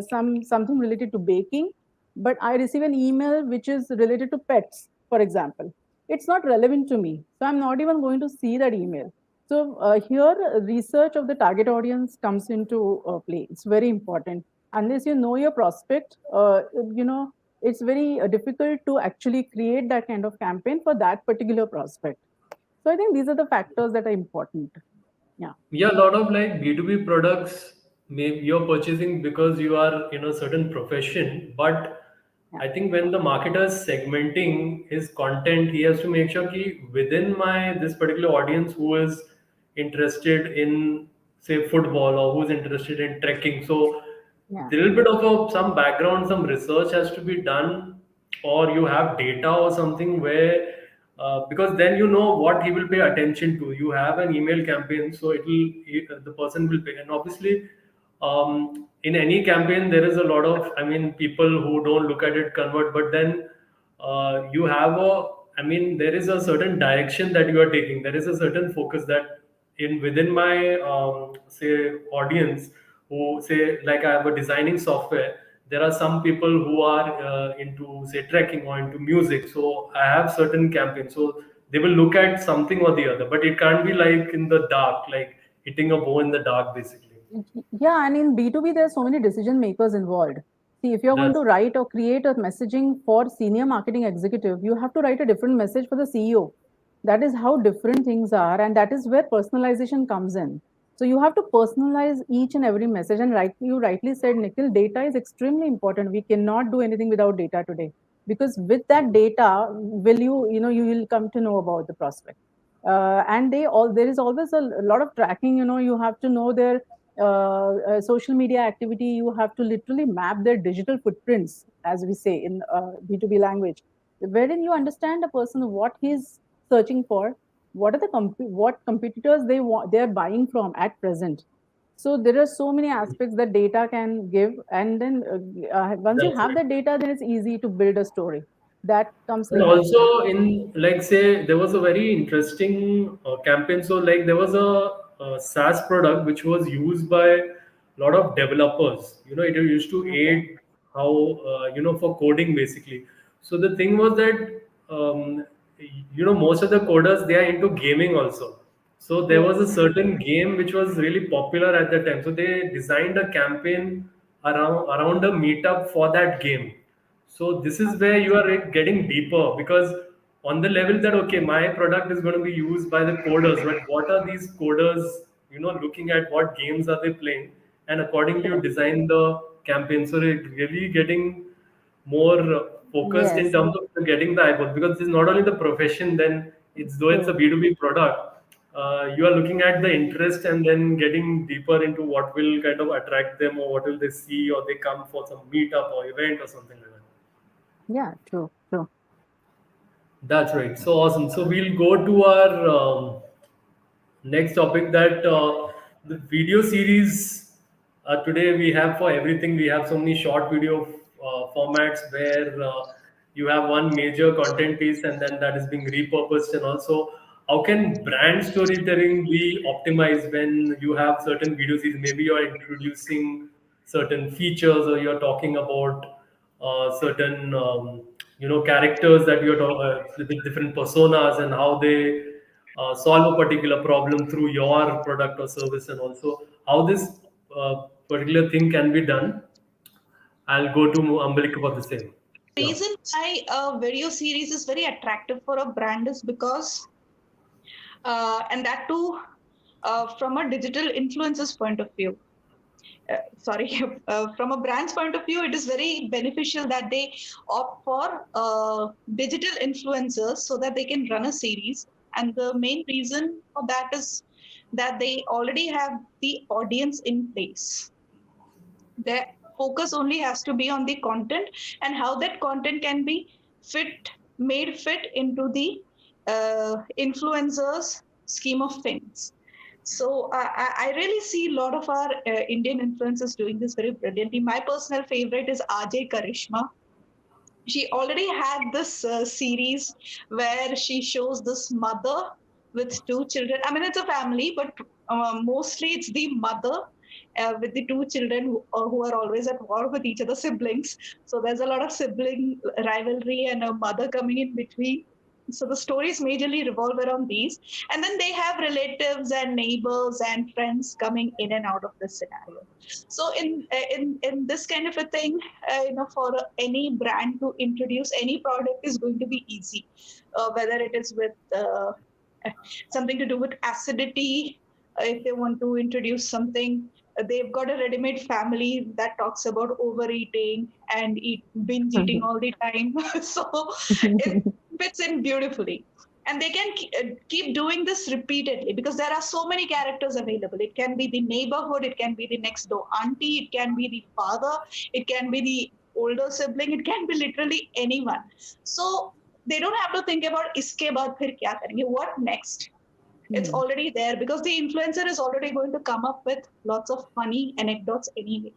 something related to baking, but I receive an email which is related to pets, for example, it's not relevant to me, so I'm not even going to see that email. So here, research of the target audience comes into play. It's very important. Unless you know your prospect, it's very difficult to actually create that kind of campaign for that particular prospect. So I think these are the factors that are important. Yeah. Yeah, a lot of like B2B products, maybe you're purchasing because you are in a certain profession. But Yeah. I think when the marketer is segmenting his content, he has to make sure that within my this particular audience who is interested in say football or who's interested in trekking. So Yeah. little bit of some background, some research has to be done, or you have data or something where because then you know what he will pay attention to. You have an email campaign, so the person will pay. And obviously, in any campaign there is a lot of, I mean, people who don't look at it convert, but then you have a, I mean, there is a certain direction that you are taking. There is a certain focus that in within my say audience who say like I have a designing software. There are some people who are into say trekking or into music, so I have certain campaigns, so they will look at something or the other, but it can't be like in the dark, like hitting a bow in the dark basically. Yeah, and in B2B, there's so many decision makers involved. See, if you're going to That's write or create a messaging for senior marketing executive, you have to write a different message for the CEO. That is how different things are, and that is where personalization comes in. So you have to personalize each and every message. And you rightly said, Nikhil, data is extremely important. We cannot do anything without data today. because with that data, will you will come to know about the prospect. And there is always a lot of tracking. You have to know their social media activity. You have to literally map their digital footprints, as we say in B2B language, wherein you understand a person what he's searching for, what are the what competitors they're buying from at present. So there are so many aspects that data can give, and then once you That's have right. the data, then it's easy to build a story that comes And naturally. also in like say there was a very interesting campaign. So like there was a SaaS product which was used by a lot of developers. It used to Okay. aid how for coding basically. So the thing was that most of the coders they are into gaming also. So there was a Yes. certain game which was really popular at the time. So they designed a campaign around a meetup for that game. So this is where you are getting deeper because on the level that okay, my product is going to be used by the coders, but what are these coders, looking at what games are they playing, and accordingly you Correct. design the campaign. So it really getting more focused in Yes. terms of getting the iPod because it's not only the profession. Then it's though it's a True. B2B product. You are looking at the interest and then getting deeper into what will kind of attract them or what will they see or they come for some meetup or event or something like that. Yeah. True. True. That's right. So awesome. So we'll go to our next topic that the video series today we have for everything. We have so many short video formats where you have one major content piece and then that is being repurposed. And also, how can brand storytelling be optimized when you have certain video series? Maybe you're introducing certain features or you're talking about certain characters that you're with different personas and how they solve a particular problem through your product or service, and also how this particular thing can be done. I'll go to Ambalika for the same. Yeah. Reason why a video series is very attractive for a brand is because, and that too, from a digital influencers point of view. Sorry, from a brand's point of view, it is very beneficial that they opt for digital influencers so that they can run a series. And the main reason for that is that they already have the audience in place. Their focus only has to be on the content and how that content can be made fit into the influencers scheme of things. So I really see a lot of our Indian influencers doing this very brilliantly. My personal favorite is RJ Karishma. She already had this series where she shows this mother with two children. I mean, it's a family, but mostly it's the mother with the two children who are always at war with each other, siblings. So there's a lot of sibling rivalry and a mother coming in between. So the stories majorly revolve around these, and then they have relatives and neighbors and friends coming in and out of this scenario. So in this kind of a thing, for any brand to introduce any product is going to be easy, whether it is with something to do with acidity. If they want to introduce something, they've got a ready-made family that talks about overeating and binge eating all the time. So it fits in beautifully. And they can keep doing this repeatedly because there are so many characters available. It can be the neighborhood, it can be the next door auntie, it can be the father, it can be the older sibling, it can be literally anyone. So they don't have to think about iske baad phir kya karenge, what next. It's Hmm. already there because the influencer is already going to come up with lots of funny anecdotes anyway.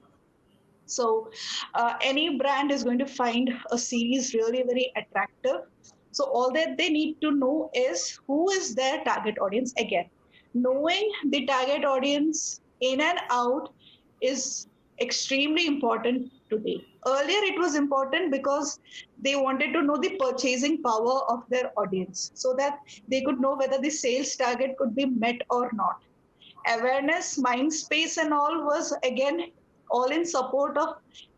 So any brand is going to find a series really very attractive. So all that they need to know is who is their target audience. Again, knowing the target audience in and out is extremely important today. Earlier, it was important because they wanted to know the purchasing power of their audience so that they could know whether the sales target could be met or not. Awareness, mind space, and all was again all in support of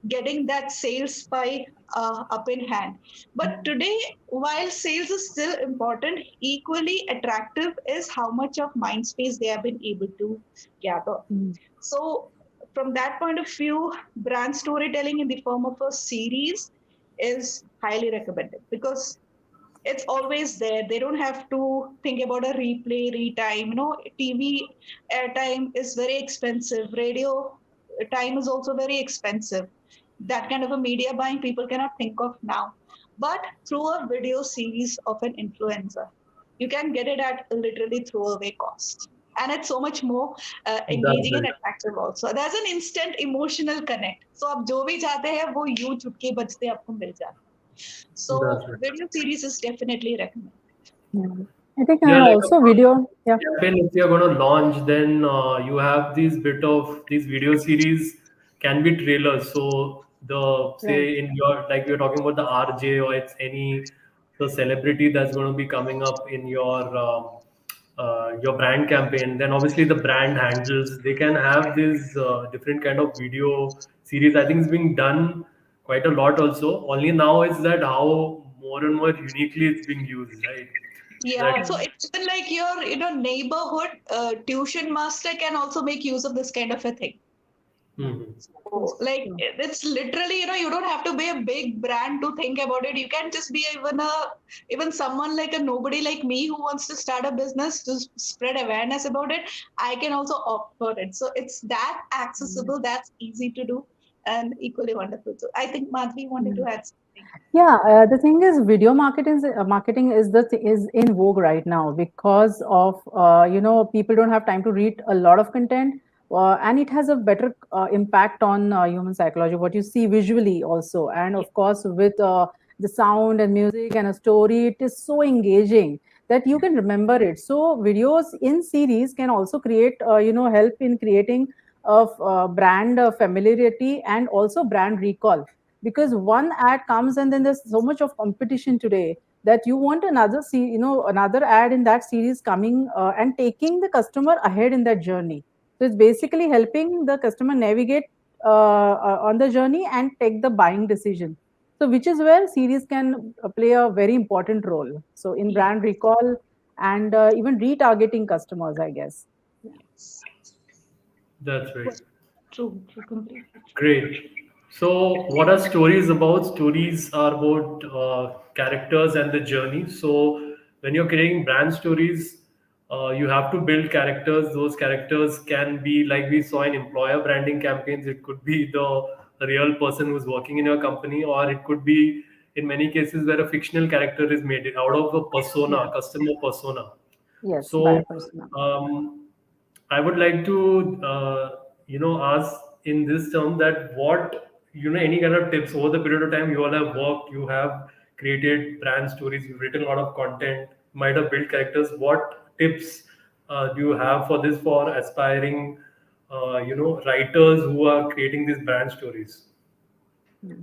getting that sales spike up in hand. But today, while sales is still important, equally attractive is how much of mind space they have been able to gather. Hmm. So, from that point of view, brand storytelling in the form of a series is highly recommended because it's always there. They don't have to think about a replay, retime. TV airtime is very expensive. Radio time is also very expensive. That kind of a media buying people cannot think of now. But through a video series of an influencer, you can get it at literally throwaway cost. And it's so much more That's engaging and right. attractive also. There's an instant emotional connect. So आप जो भी चाहते हैं वो यूं चुटकी बजते आपको मिल जाता है. That's So right. video series is definitely recommended. Yeah. I think Yeah, like a also video. Yeah. campaign, if you're going to launch, then you have these bit of these video series can be trailers. So the Right. say in your like we're talking about the RJ or it's any the celebrity that's going to be coming up in your brand campaign. Then obviously the brand handles they can have this different kind of video series. I think it's being done quite a lot also. Only now is that how more and more uniquely it's being used, right? That Yeah, so it's even like your neighborhood tuition master can also make use of this kind of a thing. Mhm. So, like Sure. it's literally, you don't have to be a big brand to think about it. You can just be even someone like a nobody like me who wants to start a business to spread awareness about it. I can also opt for it. So it's that accessible, that's easy to do, and equally wonderful. So I think Madhavi wanted to Mm. add something. Yeah, the thing is, video marketing is is in vogue right now because of people don't have time to read a lot of content, and it has a better impact on human psychology. What you see visually also, and of course with the sound and music and a story, it is so engaging that you can remember it. So videos in series can also create help in creating of brand familiarity and also brand recall, because one ad comes and then there's so much of competition today that you want another ad in that series coming and taking the customer ahead in that journey. So it's basically helping the customer navigate on the journey and take the buying decision. So which is where series can play a very important role, so in Yeah. brand recall and even retargeting customers, I guess. Yeah. Yes. That's right. Well, true, true, completely true. Great. So, what are stories about? Stories are about characters and the journey. So, when you're creating brand stories, you have to build characters. Those characters can be like we saw in employer branding campaigns. It could be the real person who's working in your company, or it could be in many cases where a fictional character is made out of a Yeah. persona, customer persona. Yes, by So, persona. I would like to, ask in this term that what, any kind of tips over the period of time you all have worked, you have created brand stories, you've written a lot of content, might have built characters. What tips do you have for this for aspiring, writers who are creating these brand stories? Yeah.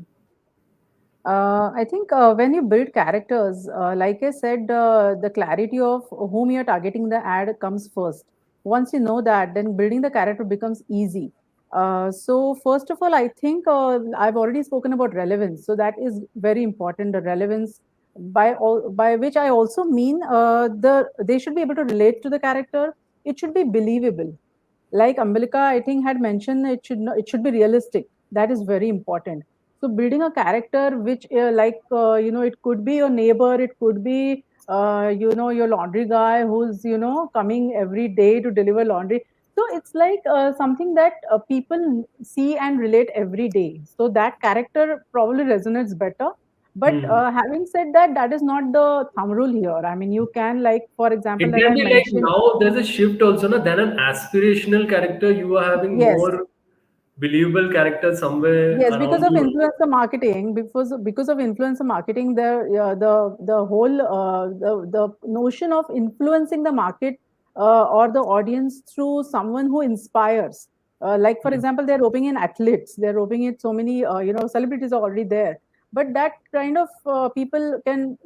I think when you build characters, like I said, the clarity of whom you're targeting the ad comes first. Once you know that, then building the character becomes easy. So, first of all, I think I've already spoken about relevance. So, that is very important. The relevance by which I also mean they should be able to relate to the character. It should be believable. Like Ambalika, I think had mentioned, it should be realistic. That is very important. So building a character which it could be your neighbor, it could be your laundry guy who's coming every day to deliver laundry. So it's like something that people see and relate every day. So that character probably resonates better. But Hmm. having said that, that is not the thumb rule here. I mean, you can, like, for example, It like can I be like mentioned. now there's a shift also, na, than an aspirational character. You are having Yes. more believable character somewhere Yes, because around of you. influencer marketing, because of influencer marketing, the whole the notion of influencing the market or the audience through someone who inspires. Like for Mm. example, they're roping in athletes, they're roping in so many celebrities are already there, but that kind of people can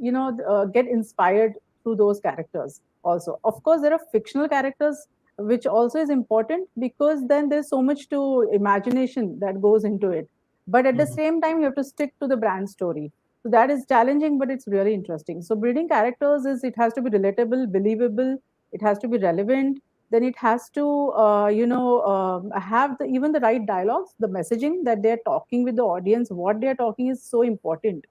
get inspired through those characters. Also, of course, there are fictional characters which also is important because then there's so much to imagination that goes into it, but at the Mhm. same time you have to stick to the brand story. So that is challenging, but it's really interesting. So building characters is, it has to be relatable, believable, it has to be relevant, then it has to have even the right dialogues, the messaging that they're talking with the audience, what they're talking is so important.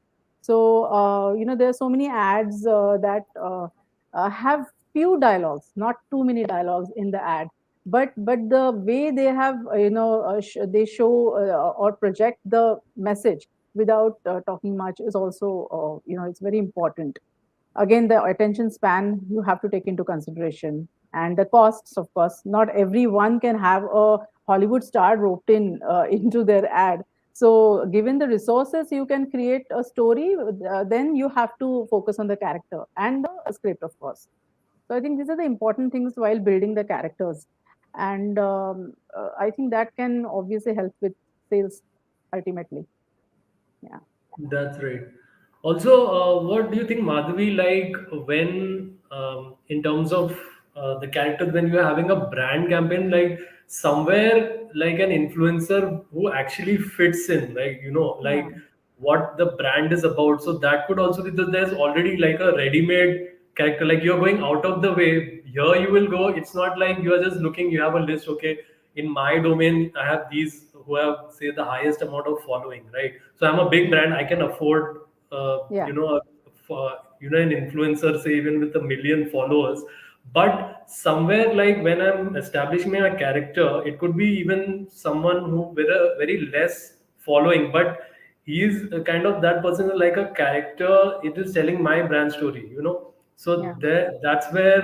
So there are so many ads that have few dialogues, not too many dialogues in the ad, but the way they have they show or project the message without talking much is also it's very important. Again, the attention span you have to take into consideration, and the costs, of course. Not everyone can have a Hollywood star roped in into their ad. So given the resources, you can create a story, then you have to focus on the character and the script, of course. So I think these are the important things while building the characters, and I think that can obviously help with sales ultimately. Yeah. That's right. Also, what do you think, Madhavi, like when, in terms of the characters, when you're having a brand campaign, like somewhere like an influencer who actually fits in, like, Yeah. like what the brand is about. So that could also be that there's already like a ready-made character, like you're going out of the way. Here you will go. It's not like you are just looking, you have a list, okay, in my domain, I have these who have say the highest amount of following, right? So I'm a big brand, I can afford, Yeah. an influencer, say even with 1 million followers. But somewhere like when I'm establishing my character, it could be even someone who with a very less following, but he's a kind of that person is like a character. It is telling my brand story. So Yeah. there, that's where.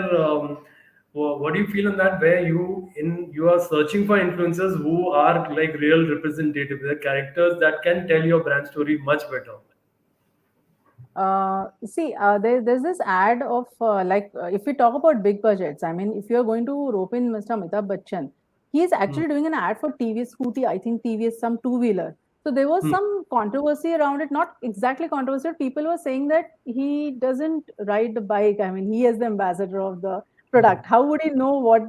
What do you feel on that? Where you are searching for influencers who are like real representative, the characters that can tell your brand story much better. See, there's this ad of if we talk about big budgets, I mean, if you're going to rope in Mr. Amitabh Bachchan, he's Hmm. actually doing an ad for TVS Scooty, I think TVS, some two-wheeler. So there was Hmm. some controversy around it, not exactly controversial. People were saying that he doesn't ride the bike. I mean, he is the ambassador of the product. How would he know what,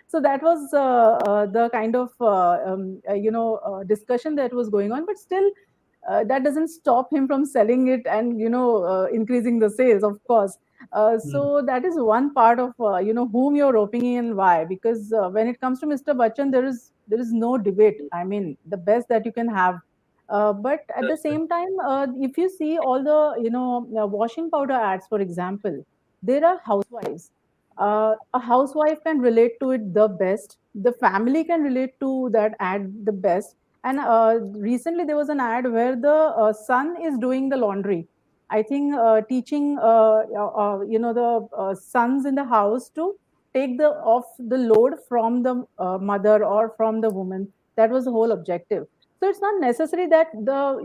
So that was the kind of, discussion that was going on. But still, that doesn't stop him from selling it and increasing the sales, of course. Hmm. So that is one part of whom you're roping in and why, because when it comes to Mr. Bachchan, there is no debate. I mean, the best that you can have. But at the That's right. same time, if you see all the washing powder ads, for example, there are housewives. A housewife can relate to it the best. The family can relate to that ad the best. And recently there was an ad where the son is doing the laundry. I think teaching the sons in the house to take the off the load from the mother or from the woman. That was the whole objective. So it's not necessary that the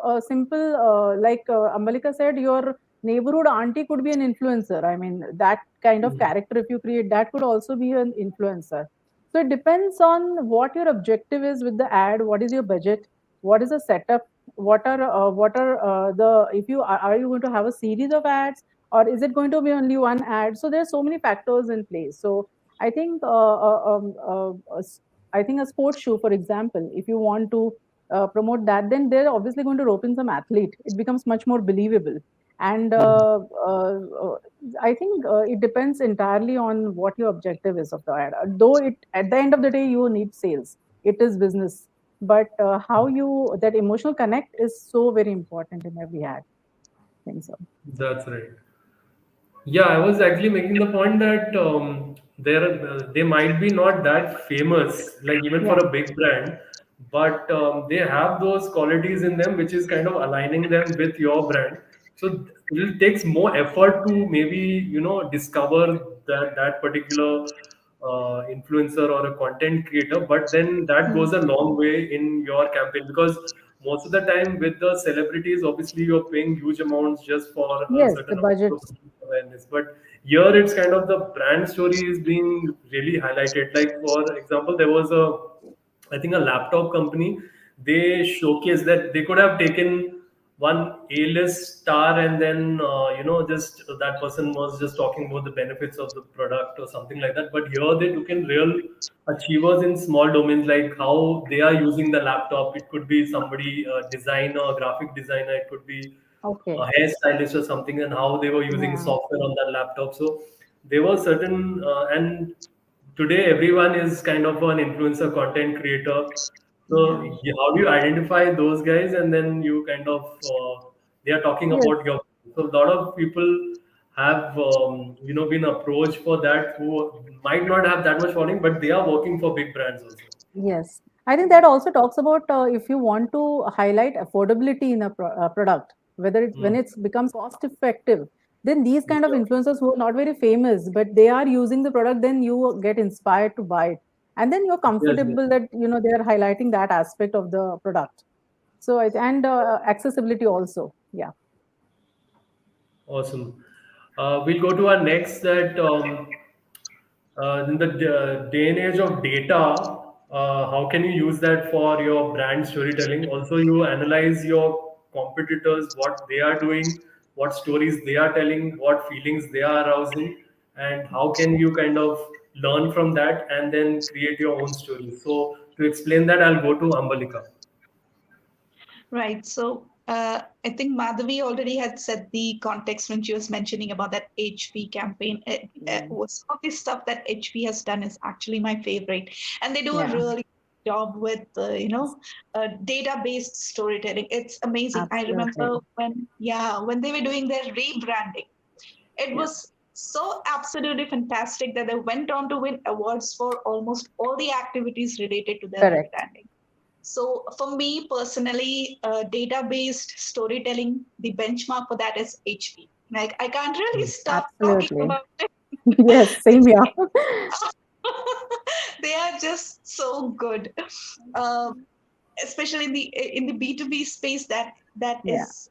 a simple like Ambalika said, your neighborhood auntie could be an influencer. I mean, that kind of Hmm. character, if you create, that could also be an influencer. So it depends on what your objective is with the ad, what is your budget, what is the setup, what are the if you are you going to have a series of ads, or is it going to be only one ad? So there's so many factors in place. So I think I think a sports shoe, for example, if you want to promote that, then they're obviously going to rope in some athlete. It becomes much more believable. And I think it depends entirely on what your objective is of the ad. Though it at the end of the day you need sales, it is business. But how you that emotional connect is so very important in every ad. I think so. That's right. Yeah, I was actually making the point that they might be not that famous, like even for Yeah. a big brand, but they have those qualities in them which is kind of aligning them with your brand. So it takes more effort to maybe discover that particular influencer or a content creator, but then that Hmm. goes a long way in your campaign because most of the time with the celebrities, obviously you're paying huge amounts just for a Yes, the certain amount of budgets. awareness. But here it's kind of the brand story is being really highlighted. Like for example, there was I think a laptop company. They showcased that they could have taken one A-list star and then just that person was just talking about the benefits of the product or something like that. But here they took in real achievers in small domains like how they are using the laptop. It could be somebody a designer, a graphic designer. It could be Okay. a hairstylist or something, and how they were using Yeah. software on that laptop. So there were certain and today everyone is kind of an influencer content creator. So Yeah. how do you identify those guys and then you kind of They are talking Yes. about your. So a lot of people have been approached for that who might not have that much following, but they are working for big brands also. Yes, I think that also talks about if you want to highlight affordability in a product, whether when Hmm. it's becomes cost effective, then these kind of Yeah. influencers who are not very famous, but they are using the product, then you get inspired to buy it, and then you're Yes, yes. comfortable that they are highlighting that aspect of the product. So and accessibility also, yeah, Awesome. We'll go to our next that in the day and age of data, how can you use that for your brand storytelling? Also, you analyze your competitors, what they are doing, what stories they are telling, what feelings they are arousing, and how can you kind of learn from that and then create your own stories. So, to explain that, I'll go to Ambalika. Right. So I think Madhavi already had set the context when she was mentioning about that HP campaign. yeah, Some of the stuff that HP has done is actually my favorite, and they do a yeah, really good job with data-based storytelling. It's amazing. I absolutely, remember when they were doing their rebranding, it yeah, was so absolutely fantastic that they went on to win awards for almost all the activities related to their correct, rebranding. So for me personally, data-based storytelling, the benchmark for that is HP. Like I can't really Hmm. stop talking absolutely, about it. yes, same here. They are just so good, uh, especially in the B2B space. That Yeah, is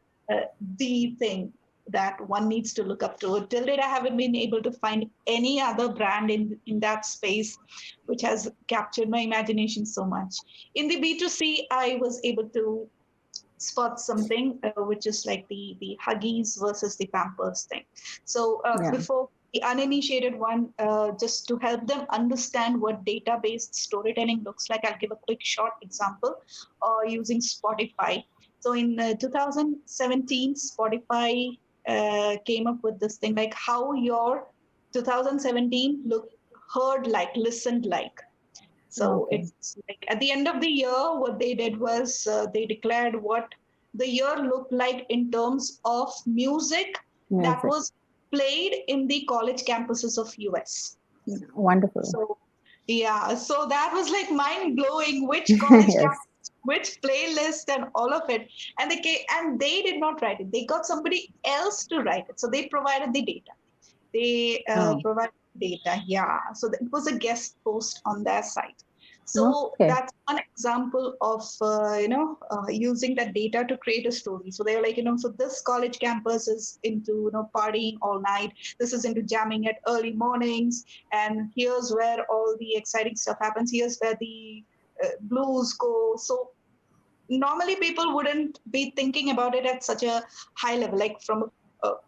the thing that one needs to look up to. Till date, I haven't been able to find any other brand in that space which has captured my imagination so much. In the B2C, I was able to spot something which is like the Huggies versus the Pampers thing. So yeah, before the uninitiated one, just to help them understand what data-based storytelling looks like, I'll give a quick short example using Spotify. So in 2017, Spotify came up with this thing like how your 2017 looked, heard like, listened like. So okay, it's like at the end of the year, what they did was they declared what the year looked like in terms of music that music, was played in the college campuses of US. yeah, wonderful. So yeah, so that was like mind blowing. Which college Yes, campus, which playlist, and all of it. And they did not write it. They got somebody else to write it. So they provided the data. They oh, provide data, yeah. So it was a guest post on their site. So okay, that's one example of using that data to create a story. So they're like, so this college campus is into partying all night. This is into jamming at early mornings, and here's where all the exciting stuff happens. Here's where the blues go. So normally people wouldn't be thinking about it at such a high level, like from a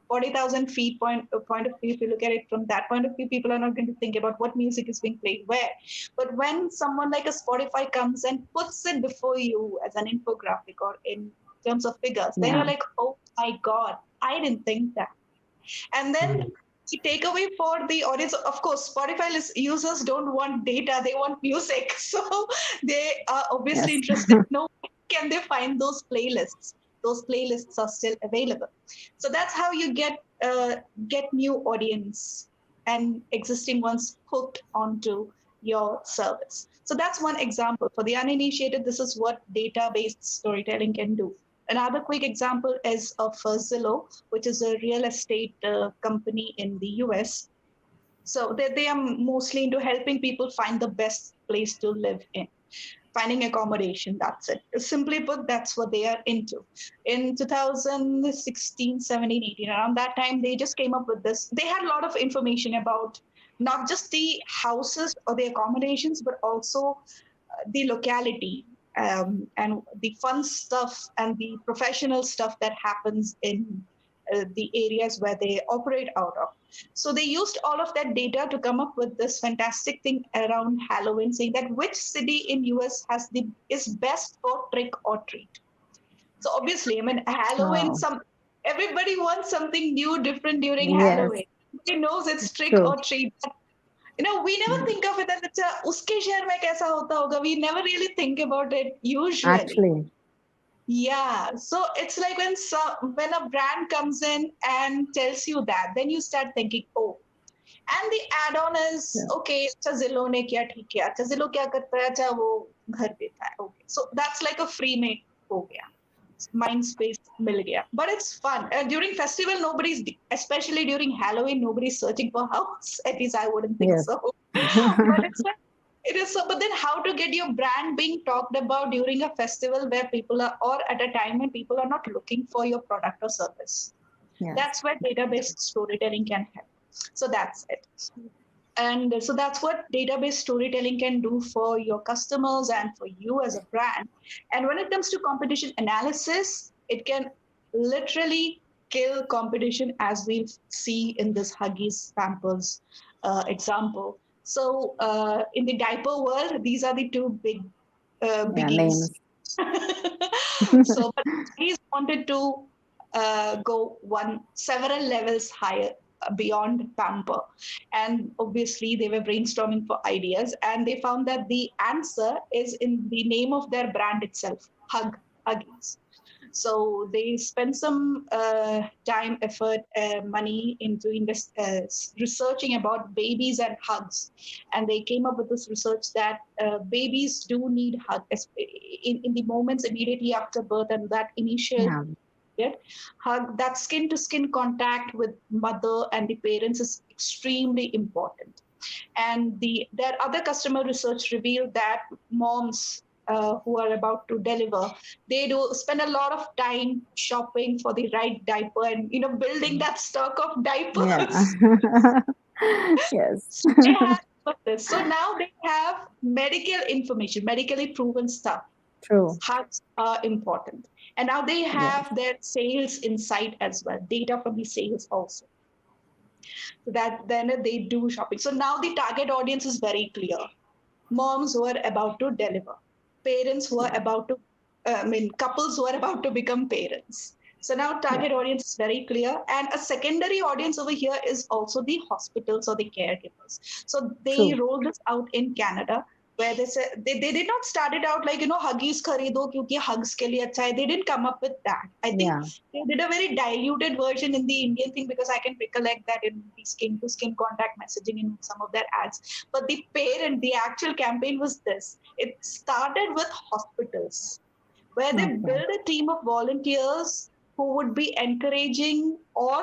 40,000 feet point of view. If you look at it from that point of view, people are not going to think about what music is being played where. But when someone like a Spotify comes and puts it before you as an infographic or in terms of figures, then yeah, you're like, oh my God, I didn't think that. And then Hmm. the takeaway for the audience, of course, Spotify users don't want data, they want music. So they are obviously yes, interested. No, can they find those playlists? Those playlists are still available. So that's how you get new audience and existing ones hooked onto your service. So that's one example. For the uninitiated, this is what data-based storytelling can do. Another quick example is of Zillow, which is a real estate company in the US. So they are mostly into helping people find the best place to live in, finding accommodation. That's it. Simply put, that's what they are into. In 2016, 17, 18, around that time, they just came up with this. They had a lot of information about not just the houses or the accommodations, but also the locality and the fun stuff and the professional stuff that happens in the areas where they operate out of. So they used all of that data to come up with this fantastic thing around Halloween, saying that which city in US is best for trick or treat. So obviously, I mean, Halloween, oh, some everybody wants something new, different during yes, Halloween. Everybody knows it's trick true, or treat. We never yeah, think of it as uske shehar mein kaisa hota hoga. We never really think about it usually. actually, Yeah, so it's like when a brand comes in and tells you that, then you start thinking, oh, and the add-on is Yeah. okay. अच्छा जिलो ने किया ठीक है अच्छा जिलो क्या करता है अच्छा वो घर देता है okay so that's like a free में हो गया mind space मिल गया but it's fun during festival nobody's especially during Halloween nobody's searching for house at least I wouldn't think Yes. so but it's like it is so but then how to get your brand being talked about during a festival where people are or at a time when people are not looking for your product or service Yes. that's where database storytelling can help so that's it and so that's what database storytelling can do for your customers and for you as a brand. And when it comes to competition analysis, it can literally kill competition as we see in this Huggies Pampers example. So in the diaper world, these are the two big Yeah, biggies. names. So, but Huggies wanted to go one several levels higher beyond Pamper. And obviously, they were brainstorming for ideas, and they found that the answer is in the name of their brand itself, Huggies. So they spent some time, effort, money into researching about babies and hugs, and they came up with this research that babies do need hugs in the moments immediately after birth and that initial Yeah. period. Hug that skin to skin contact with mother and the parents is extremely important and their other customer research revealed that moms who are about to deliver they do spend a lot of time shopping for the right diaper and building that stock of Yeah. diapers. Yes. So they have this. So now they have medical information, medically proven stuff. True. Hugs are important, and now they Yes. have their sales insight as well, data from the sales also, so that then they do shopping. So now the target audience is very clear: moms who are about to deliver, parents who are Yeah. about to, couples who are about to become parents. So now Yeah. target audience is very clear. And a secondary audience over here is also the hospitals or the caregivers. So they True. rolled this out in Canada where they said they did not start it out like, huggies kharido kyunki hugs ke liye acha hai. They didn't come up with that. I think Yeah. they did a very diluted version in the Indian thing because I can recollect that in the skin to skin contact messaging in some of their ads. But the actual campaign was this. It started with hospitals where they Okay. built a team of volunteers who would be encouraging or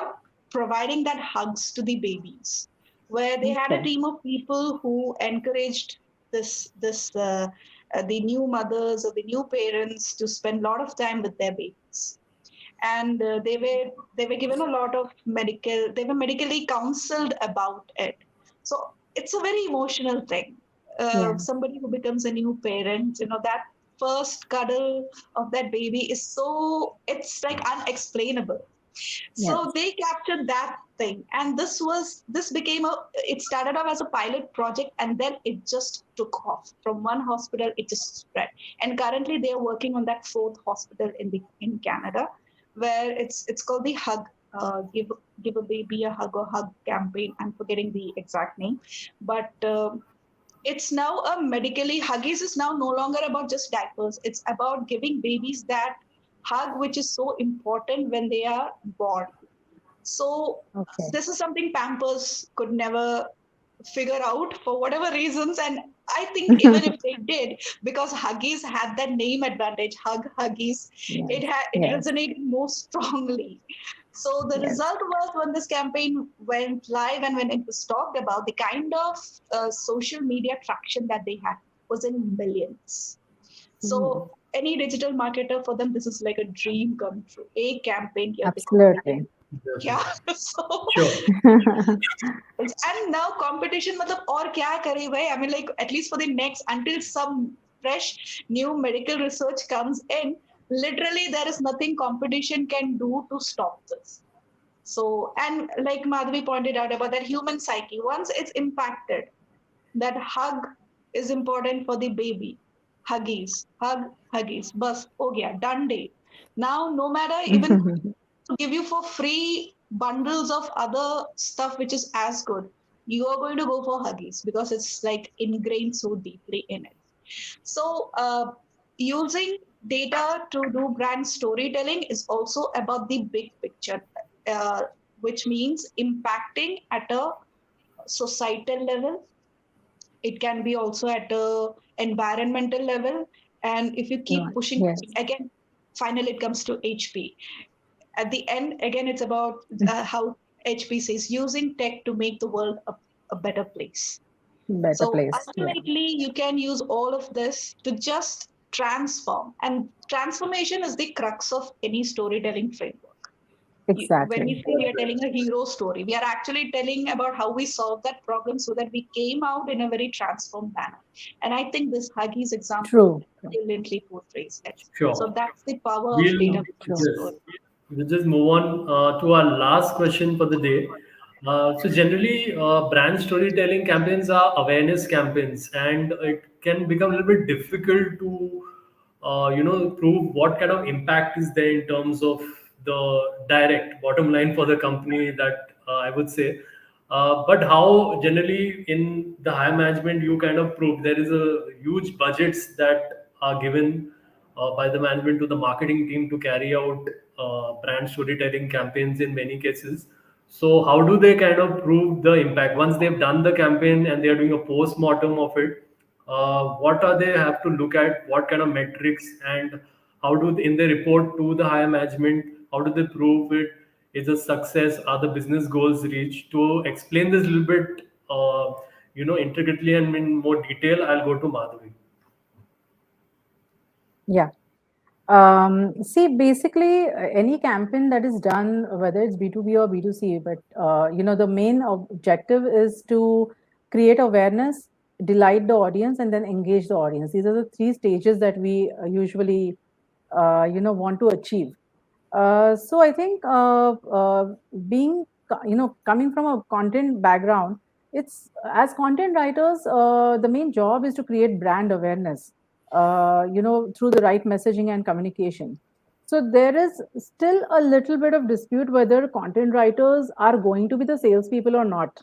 providing that hugs to the babies. Where they had a Okay. team of people who encouraged the new mothers or the new parents to spend a lot of time with their babies and they were given a lot of medical they were medically counseled about it so it's a very emotional thing Yeah. somebody who becomes a new parent that first cuddle of that baby is so it's like unexplainable Yes. so they captured that thing and this became a it started off as a pilot project and then it just took off from one hospital it just spread and currently they are working on that fourth hospital in Canada where it's called the hug give a baby a hug or hug campaign. I'm forgetting the exact name but it's now a medically huggies is now no longer about just diapers it's about giving babies that hug which is so important when they are born so Okay. this is something Pampers could never figure out for whatever reasons. And I think even if they did, because Huggies had that name advantage, Huggies, Yes. it Yes. resonated more strongly. So the Yes. result was when this campaign went live and when it was talked about, the kind of social media traction that they had was in millions. Mm. So any digital marketer for them, this is like a dream come true. A campaign here, Absolutely. yeah. So Sure. and now competition मतलब और क्या करे भाई I mean like at least for the next until some fresh new medical research comes in literally there is nothing competition can do to stop this so and like Madhavi pointed out about that human psyche once it's impacted that hug is important for the baby huggies bus हो गया done day now no matter even to give you for free bundles of other stuff which is as good, you are going to go for Huggies because it's like ingrained so deeply in it. So, using data to do brand storytelling is also about the big picture, uh, which means impacting at a societal level. It can be also at a environmental level. And if you keep Right. pushing, Yes. again, finally it comes to HP. At the end, again, it's about how HP says using tech to make the world a better place. Better So place. Yeah. ultimately, you can use all of this to just transform. And transformation is the crux of any storytelling framework. When we Exactly. say we are telling a hero story, we are actually telling about how we solved that problem so that we came out in a very transformed manner. And I think this Huggies example True. True. brilliantly portrays it. So Sure. that's the power of We'll data True. behind True. yes, story. we'll just move on to our last question for the day. So generally, brand storytelling campaigns are awareness campaigns, and it can become a little bit difficult to, prove what kind of impact is there in terms of the direct bottom line for the company. That I would say. But how generally in the higher management you kind of prove there is a huge budgets that are given by the management to the marketing team to carry out brand storytelling campaigns in many cases. So how do they kind of prove the impact once they've done the campaign and they are doing a post mortem of it? What are they have to look at? What kind of metrics and how do in the report to the higher management? How do they prove it is a success? Are the business goals reached? To explain this a little bit, intricately and in more detail, I'll go to Madhavi. Yeah. See, basically, any campaign that is done, whether it's B2B or B2C, but the main objective is to create awareness, delight the audience, and then engage the audience. These are the three stages that we usually, want to achieve. So I think being coming from a content background, it's as content writers, the main job is to create brand awareness, through the right messaging and communication. So there is still a little bit of dispute whether content writers are going to be the salespeople or not.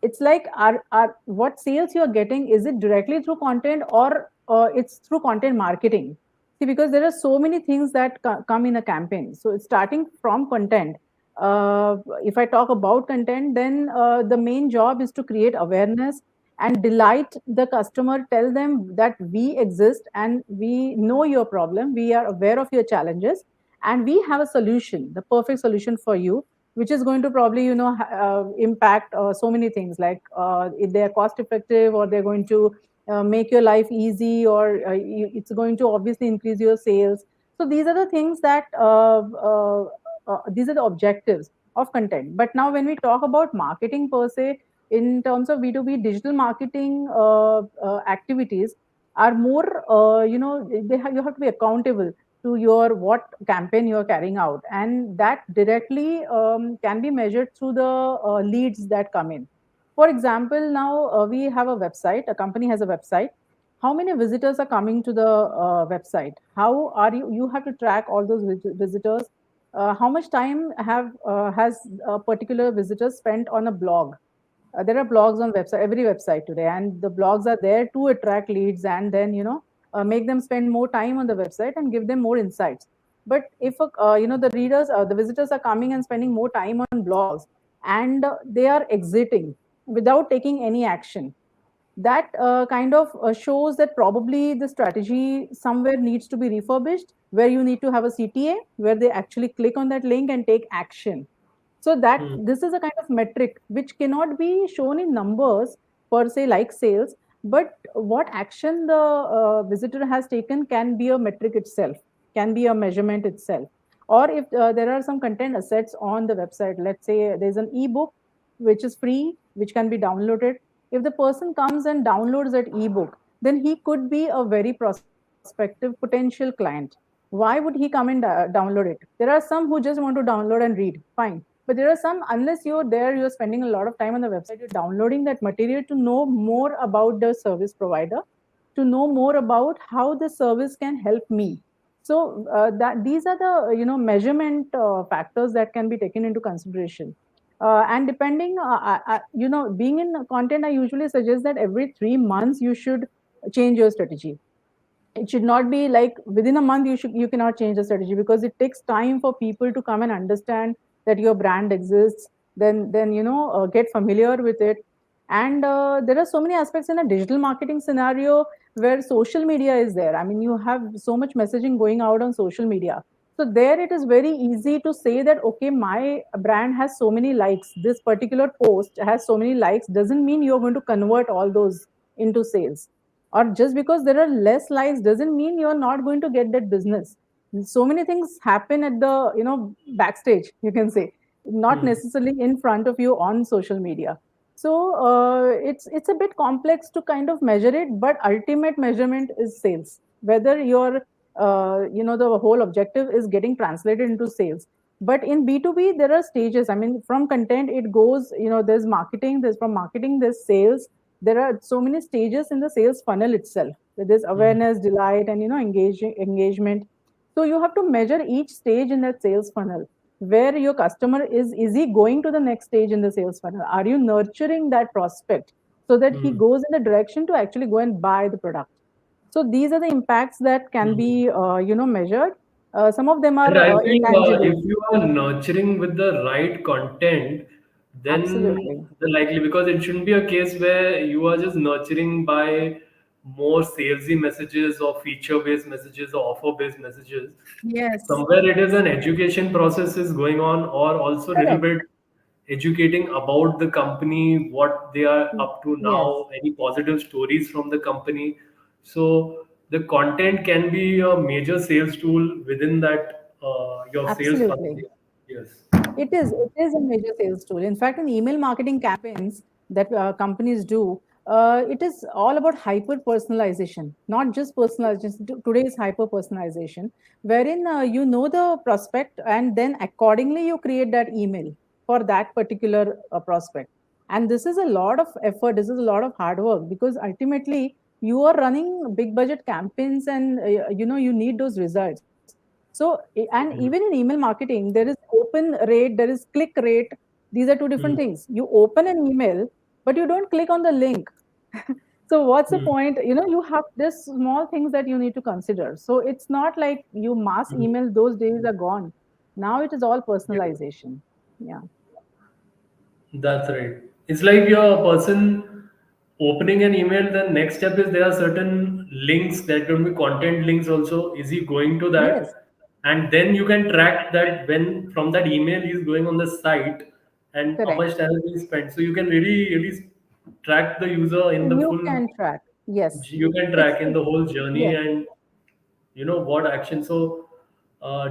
It's like, are what sales you are getting, is it directly through content, or it's through content marketing? See, because there are so many things that come in a campaign. So it's starting from content. If I talk about content, then the main job is to create awareness and delight the customer, tell them that we exist and we know your problem, we are aware of your challenges, and we have a solution, the perfect solution for you, which is going to probably impact so many things, like if they're cost effective, or they're going to make your life easy, or it's going to obviously increase your sales. So these are the things that these are the objectives of content. But now when we talk about marketing per se, in terms of B2B, digital marketing activities are more, you have to be accountable to your what campaign you're carrying out, and that directly can be measured through the leads that come in. For example, now we have a website, a company has a website. How many visitors are coming to the website? How are you have to track all those visitors. How much time have has a particular visitor spent on a blog? There are blogs on website, every website today, and the blogs are there to attract leads, and then make them spend more time on the website and give them more insights. But if the readers, the visitors are coming and spending more time on blogs, and they are exiting without taking any action, that kind of shows that probably the strategy somewhere needs to be refurbished, where you need to have a CTA where they actually click on that link and take action. So that Hmm. this is a kind of metric which cannot be shown in numbers per se, like sales, but what action the visitor has taken can be a metric itself, can be a measurement itself. Or if there are some content assets on the website, let's say there's an ebook which is free, which can be downloaded. If the person comes and downloads that ebook, then he could be a very prospective potential client. Why would he come and download it? There are some who just want to download and read, fine. But there are some, unless you're there, you're spending a lot of time on the website, you're downloading that material to know more about the service provider, to know more about how the service can help me. So that these are the measurement factors that can be taken into consideration. And depending, being in content, I usually suggest that every 3 months you should change your strategy. It should not be like within a month you cannot change the strategy, because it takes time for people to come and understand that your brand exists, then get familiar with it. And there are so many aspects in a digital marketing scenario where social media is there. I mean, you have so much messaging going out on social media. So there it is very easy to say that, okay, my brand has so many likes, this particular post has so many likes, doesn't mean you're going to convert all those into sales. Or just because there are less likes doesn't mean you're not going to get that business. So many things happen at the backstage, you can say, not Hmm. necessarily in front of you on social media. So it's a bit complex to kind of measure it, but ultimate measurement is sales, whether your the whole objective is getting translated into sales. But in B2B there are stages. I mean, from content it goes, there's marketing, there's from marketing, there's sales. There are so many stages in the sales funnel itself. There's Hmm. awareness, delight, and engagement. So you have to measure each stage in that sales funnel, where your customer is he going to the next stage in the sales funnel? Are you nurturing that prospect so that he Hmm. goes in the direction to actually go and buy the product? So these are the impacts that can Hmm. be measured. Some of them And are I think intangible. if you are nurturing with the right content, then Absolutely. the likely, because it shouldn't be a case where you are just nurturing by more salesy messages or feature-based messages or offer-based messages. Yes. Somewhere it is an education process is going on, or also a little Correct. bit educating about the company, what they are up to Yes. now, any positive stories from the company. So the content can be a major sales tool within that your sales funnel. Absolutely. Yes. It is a major sales tool. In fact, in email marketing campaigns that companies do, it is all about hyper personalization, not just personalization. Today is hyper personalization, wherein you know the prospect, and then accordingly you create that email for that particular prospect. And this is a lot of effort. This is a lot of hard work, because ultimately you are running big budget campaigns, and you need those results. So, and even in email marketing, there is open rate, there is click rate. These are two different Hmm. things. You open an email, but you don't click on the link. So, what's the Hmm. point? You have this small things that you need to consider. So, it's not like you mass Hmm. email, those days are gone. Now it is all Yeah. personalization. Yeah. That's right. It's like you're a person opening an email, then next step is there are certain links that can be content links also. Is he going to Yes, that? And then you can track that when from that email he's going on the site and how correct. much time he spent. So you can really track the user in the You full, can track. Yes. you can track in It's the whole journey yes, and what action. So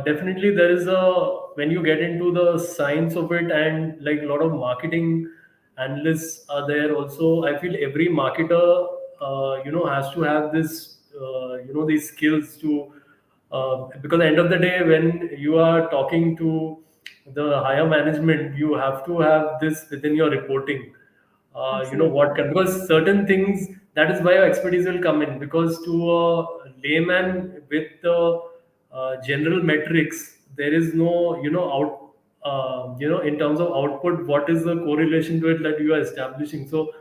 definitely there is a, when you get into the science of it, and like a lot of marketing analysts are there also. I feel every marketer has to have this these skills to because at the end of the day when you are talking to the higher management, you have to have this within your reporting. What absolutely. can, because certain things, that is why your expertise will come in, because to a layman with the general metrics there is no out in terms of output, what is the correlation to it that you are establishing. So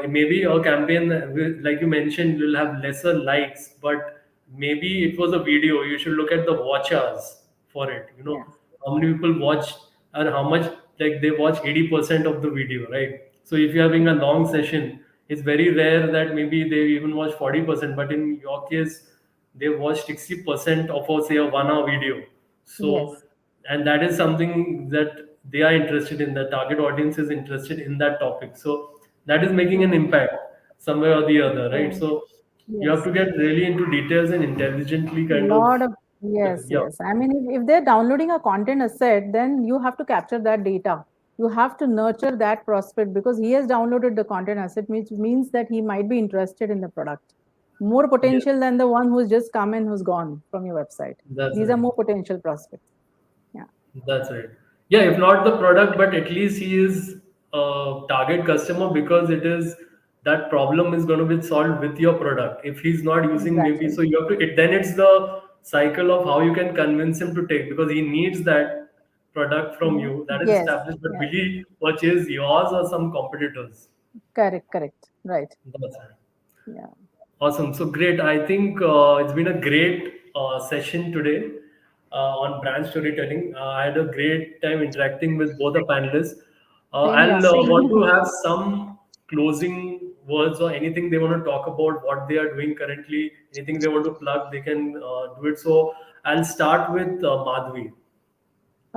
maybe a campaign like you mentioned will have lesser likes, but maybe it was a video, you should look at the watch hours for it. Yes. How many people watched and how much, like they watch 80% of the video, right? So if you're having a long session, it's very rare that maybe they even watch 40%, but in your case they watch 60% of a say a 1 hour video. So, Yes. and that is something that they are interested in, the target audience is interested in that topic. So that is making an Correct. impact somewhere or the other, right? Correct. So you have Yes. to get really into details and intelligently kind of, Lot of yes, yeah. yes. I mean, if they're downloading a content asset, then you have to capture that data. You have to nurture that prospect, because he has downloaded the content asset, which means that he might be interested in the product. More Yes, potential than the one who's just come and who's gone from your website. that's These are right. more potential prospects. Yeah. That's right. Yeah, if not the product, but at least he is a target customer, because it is that problem is going to be solved with your product. If he's not using, maybe, Exactly. so you have to, then it's the cycle of how you can convince him to take, because he needs that product from Mhm. you that is Yes. established, but will Yes. he purchase yours or some competitors? Correct. Correct. Right. That's right. Yeah. Awesome. So great. I think it's been a great session today on brand storytelling. I had a great time interacting with both the panelists. Same here. I'll Same. want to have some closing words or anything they want to talk about, what they are doing currently, anything they want to plug, they can do it. So I'll start with Madhavi.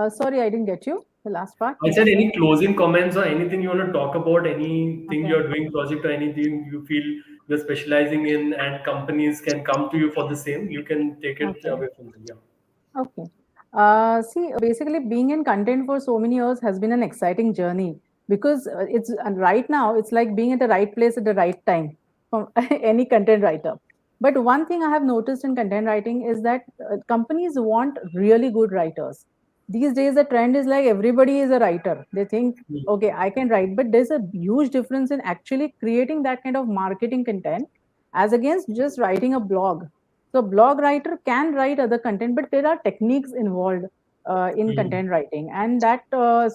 Sorry, I didn't get you. The last part. I said any closing comments or anything you want to talk about, anything Okay. you're doing project or anything you feel you're specializing in and companies can come to you for the same, you can take it Okay. away from them. Yeah. Okay. See, basically, being in content for so many years has been an exciting journey because it's and right now it's like being at the right place at the right time for any content writer. But one thing I have noticed in content writing is that companies want really good writers. These days, the trend is like everybody is a writer. They think, Mm. okay, I can write, but there's a huge difference in actually creating that kind of marketing content as against just writing a blog. So blog writer can write other content, but there are techniques involved in Mm. content writing, and that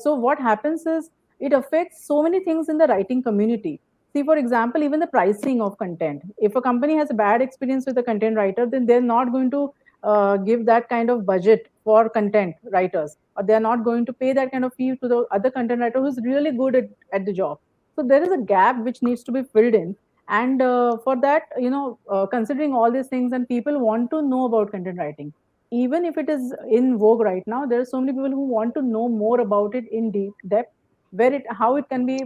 so what happens is it affects so many things in the writing community. See, for example, even the pricing of content. If a company has a bad experience with a content writer, then they're not going to give that kind of budget for content writers, or they're not going to pay that kind of fee to the other content writer who's really good at the job. So there is a gap which needs to be filled in, and for that, considering all these things, and people want to know about content writing, even if it is in vogue right now, there are so many people who want to know more about it in deep depth, where it how it can be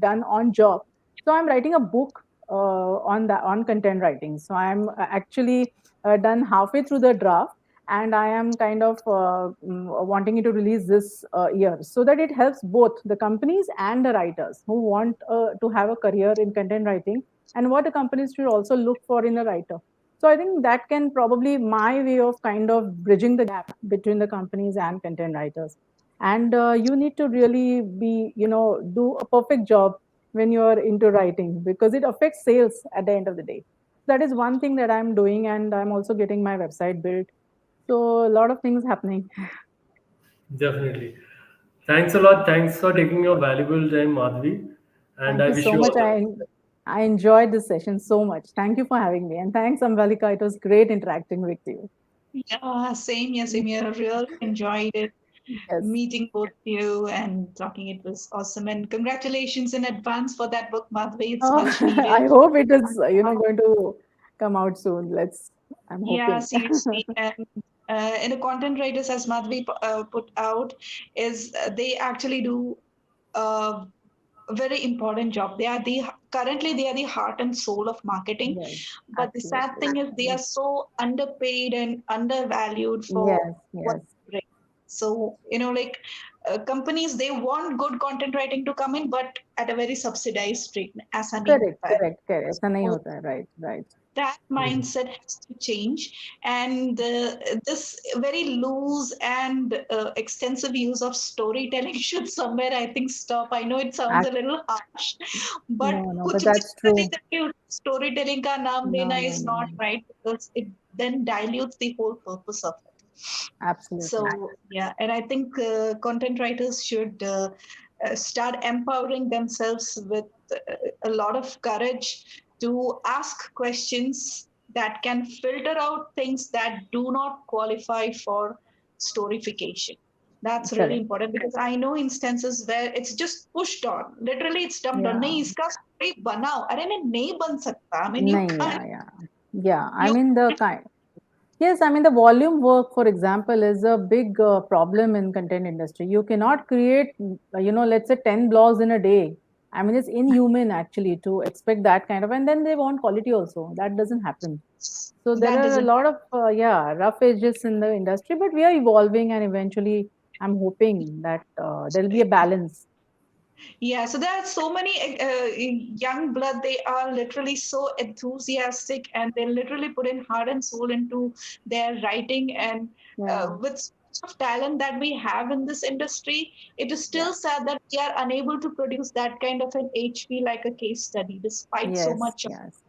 done on job. So I'm writing a book on content writing. So I'm actually done halfway through the draft, and I am kind of wanting it to release this year so that it helps both the companies and the writers who want to have a career in content writing, and what the companies should also look for in a writer. So I think that can probably my way of kind of bridging the gap between the companies and content writers. And you need to really be, do a perfect job when you are into writing because it affects sales at the end of the day. That is one thing that I'm doing, and I'm also getting my website built. So a lot of things happening. Definitely. Thanks a lot. Thanks for taking your valuable time, Madhavi, and Thank I you wish so you much. all the best. I enjoyed this session so much. Thank you for having me. And thanks, Ambalika. It was great interacting with you. Yeah, same here, same here. Really enjoyed it. Yes. Meeting both you and talking. It was awesome. And congratulations in advance for that book, Madhavi. It's Oh, much I needed. hope it is, going to come out soon. I'm Yeah, hoping. seriously. And in the content writers, as Madhavi put out, is they actually do a very important job. Currently they are the heart and soul of marketing. Yes, But the sad absolutely. thing is they are so underpaid and undervalued for Yes, what yes. they bring. So, like companies, they want good content writing to come in, but at a very subsidized rate, ऐसा नहीं Correct, होता है. correct, correct. ऐसा नहीं So होता है. Right, right. that Mhm. mindset has to change, and this very loose and extensive use of storytelling should somewhere, I think, stop. I know it sounds a Ac- little harsh, but no, no, but कुछ भी that's true. करके storytelling का नाम No, देना no, is no, not no. right, because it then dilutes the whole purpose of it. Absolutely. So yeah, and I think content writers should start empowering themselves with a lot of courage to ask questions that can filter out things that do not qualify for storification. That's really Correct. important, because I know instances where it's just pushed on. Literally, it's dumped on. Yeah. नहीं इसका story बनाओ. अरे मैं नहीं बन सकता. I mean, you Nahi, can't. yeah, yeah. Yeah, I You mean the kind. Yes, I mean the volume work, for example, is a big problem in content industry. You cannot create, let's say 10 blogs in a day. I mean, it's inhuman actually to expect that kind of, and then they want quality also. That doesn't happen. So there that are a doesn't. lot of, rough edges in the industry, but we are evolving, and eventually I'm hoping that there'll be a balance. Yeah, so there are so many young blood. They are literally so enthusiastic, and they literally put in heart and soul into their writing. And Yeah, with so much of talent that we have in this industry, it is yeah, still sad that we are unable to produce that kind of an HP like a case study, despite so yes, much of. yes,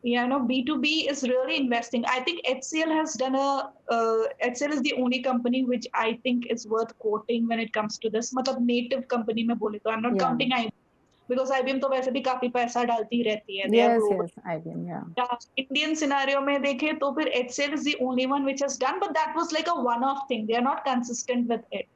Yeah, no, B2B is really investing. I think HCL has done HCL is the only company which I think is worth quoting when it comes to this. मतलब native company में बोले तो I'm not yeah, counting I, because IBM तो वैसे भी काफी पैसा डालती रहती है. They are Yes, global. yes, IBM, yeah. Indian scenario में देखें तो फिर HCL is the only one which has done, but that was like a one-off thing. They are not consistent with it.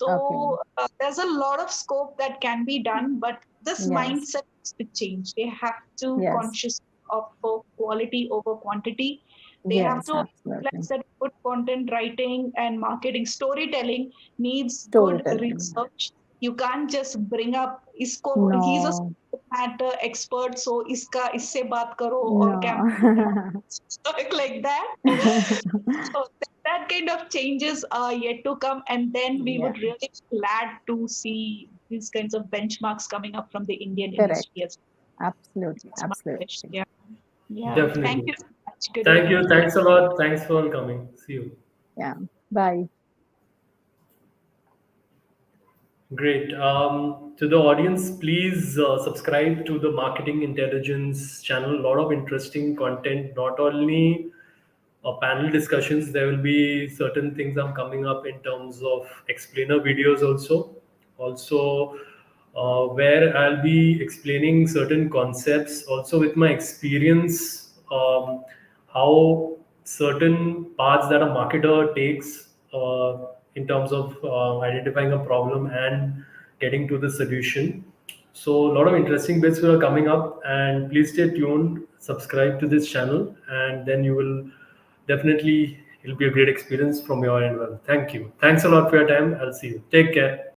Okay. So there's a lot of scope that can be done, but this Yes, mindset has to change. They have to yes, consciously opt for quality over quantity. They have yes, to absolutely. realize that good content writing and marketing storytelling needs good Storytelling. research. You can't just bring up isko, he's a No, subject matter expert, so iska isse baat karo or no. stuff like that. So that kind of changes are yet to come, and then we Yeah, would really be glad to see these kinds of benchmarks coming up from the Indian correct. industry as Absolutely, well. That's my wish. absolutely. Yeah. Yeah. Thank Definitely. you so much. Good Thank you. evening. Thanks a lot. Thanks for coming. See you. Yeah. Bye. Great. To the audience, please subscribe to the Marketing Intelligence channel. A lot of interesting content, not only panel discussions, there will be certain things I'm coming up in terms of explainer videos also. Also, where I'll be explaining certain concepts, also with my experience, how certain paths that a marketer takes in terms of identifying a problem and getting to the solution. So a lot of interesting bits are coming up, and please stay tuned. Subscribe to this channel, and then you will definitely it'll be a great experience from your end. Well, thank you. Thanks a lot for your time. I'll see you. Take care.